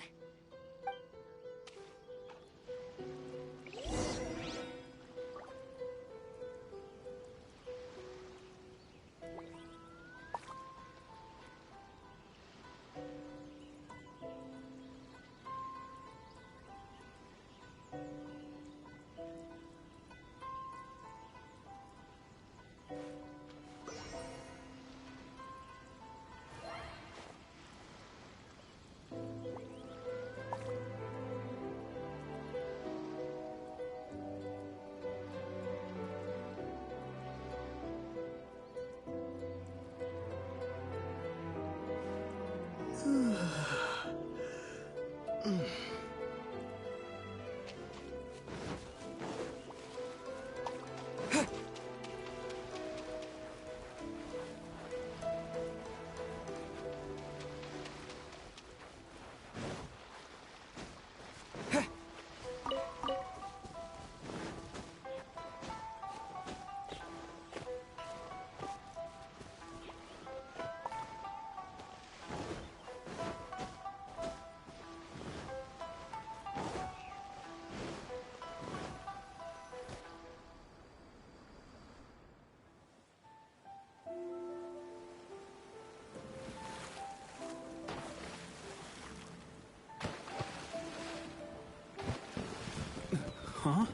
Huh?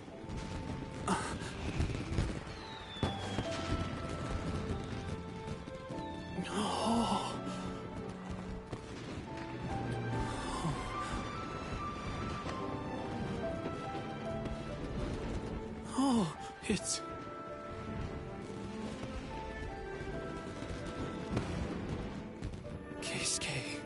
Oh. Oh, it's... Keisuke.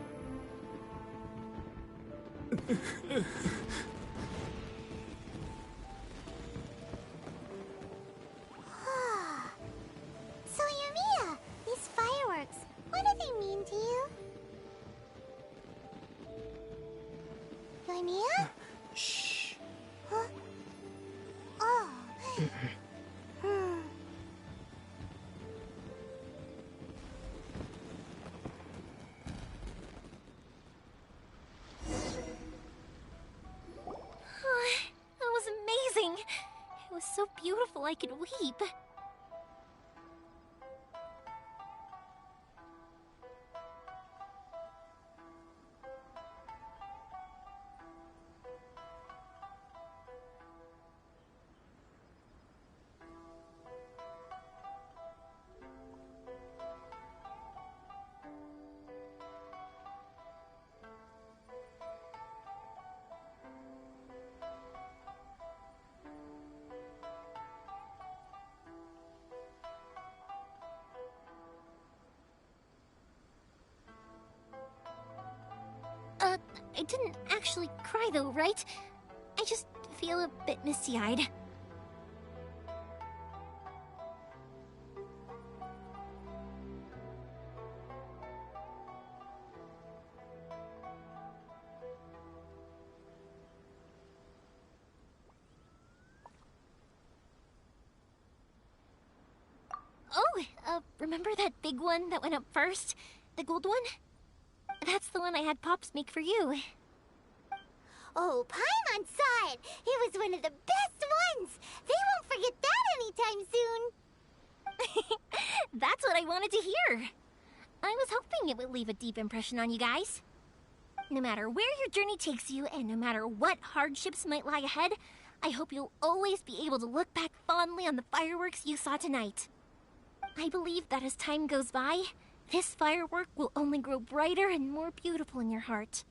So, Yoimiya, these fireworks, what do they mean to you? Yoimiya? Shh. Huh? Oh. beautiful I could weep. I didn't actually cry though, right? I just feel a bit misty-eyed. Oh, remember that big one that went up first? The gold one? That's the one I had Pops make for you. Oh, Paimon saw it! It was one of the best ones! They won't forget that anytime soon! That's what I wanted to hear. I was hoping it would leave a deep impression on you guys. No matter where your journey takes you, and no matter what hardships might lie ahead, I hope you'll always be able to look back fondly on the fireworks you saw tonight. I believe that as time goes by, this firework will only grow brighter and more beautiful in your heart.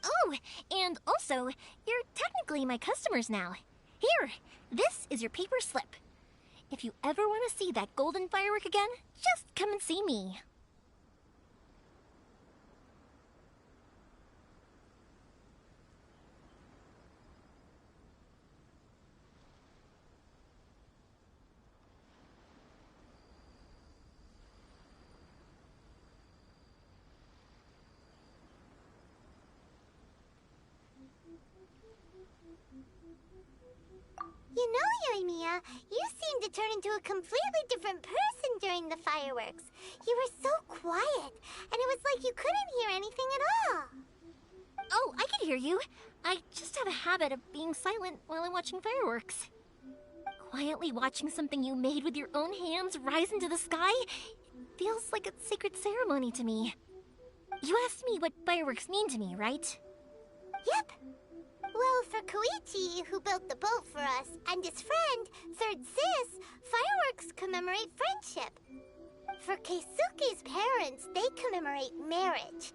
Oh, and also, you're technically my customers now. Here, this is your paper slip. If you ever want to see that golden firework again, just come and see me. You know, Yoimiya, you seemed to turn into a completely different person during the fireworks. You were so quiet, and it was like you couldn't hear anything at all. Oh, I can hear you. I just have a habit of being silent while I'm watching fireworks. Quietly watching something you made with your own hands rise into the sky feels like a sacred ceremony to me. You asked me what fireworks mean to me, right? Yep. Well, for Koichi, who built the boat for us, and his friend, Third Sis, fireworks commemorate friendship. For Keisuke's parents, they commemorate marriage.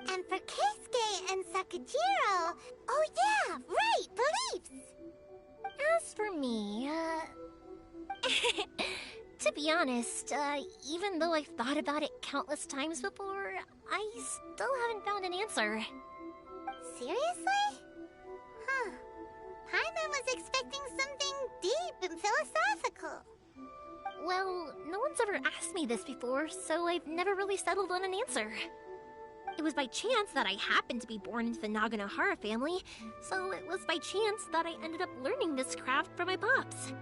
And for Keisuke and Sakajiro, oh yeah, right, beliefs! As for me, to be honest, even though I've thought about it countless times before, I still haven't found an answer. Seriously? Huh. Paimon was expecting something deep and philosophical. Well, no one's ever asked me this before, so I've never really settled on an answer. It was by chance that I happened to be born into the Naganohara family, so it was by chance that I ended up learning this craft from my pops.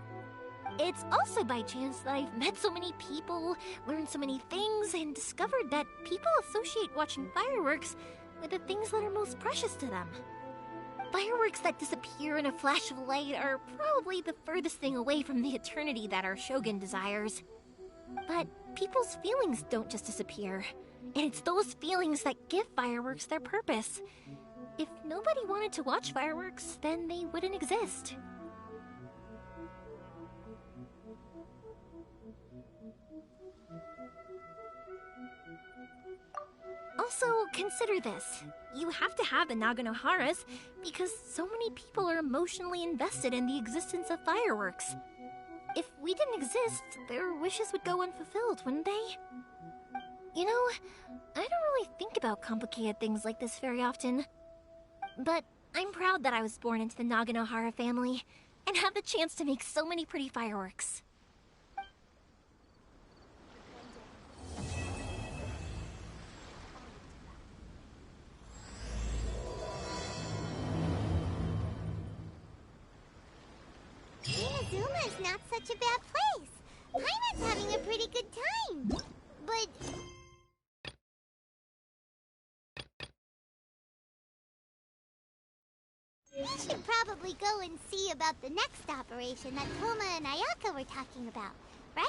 It's also by chance that I've met so many people, learned so many things, and discovered that people associate watching fireworks with the things that are most precious to them. Fireworks that disappear in a flash of light are probably the furthest thing away from the eternity that our shogun desires. But people's feelings don't just disappear, and it's those feelings that give fireworks their purpose. If nobody wanted to watch fireworks, then they wouldn't exist. Also, consider this. You have to have the Naganoharas because so many people are emotionally invested in the existence of fireworks. If we didn't exist, their wishes would go unfulfilled, wouldn't they? You know, I don't really think about complicated things like this very often. But I'm proud that I was born into the Naganohara family and have the chance to make so many pretty fireworks. Inazuma's not such a bad place. Paimon's having a pretty good time. But... we should probably probably go and see about the next operation that Toma and Ayaka were talking about, right?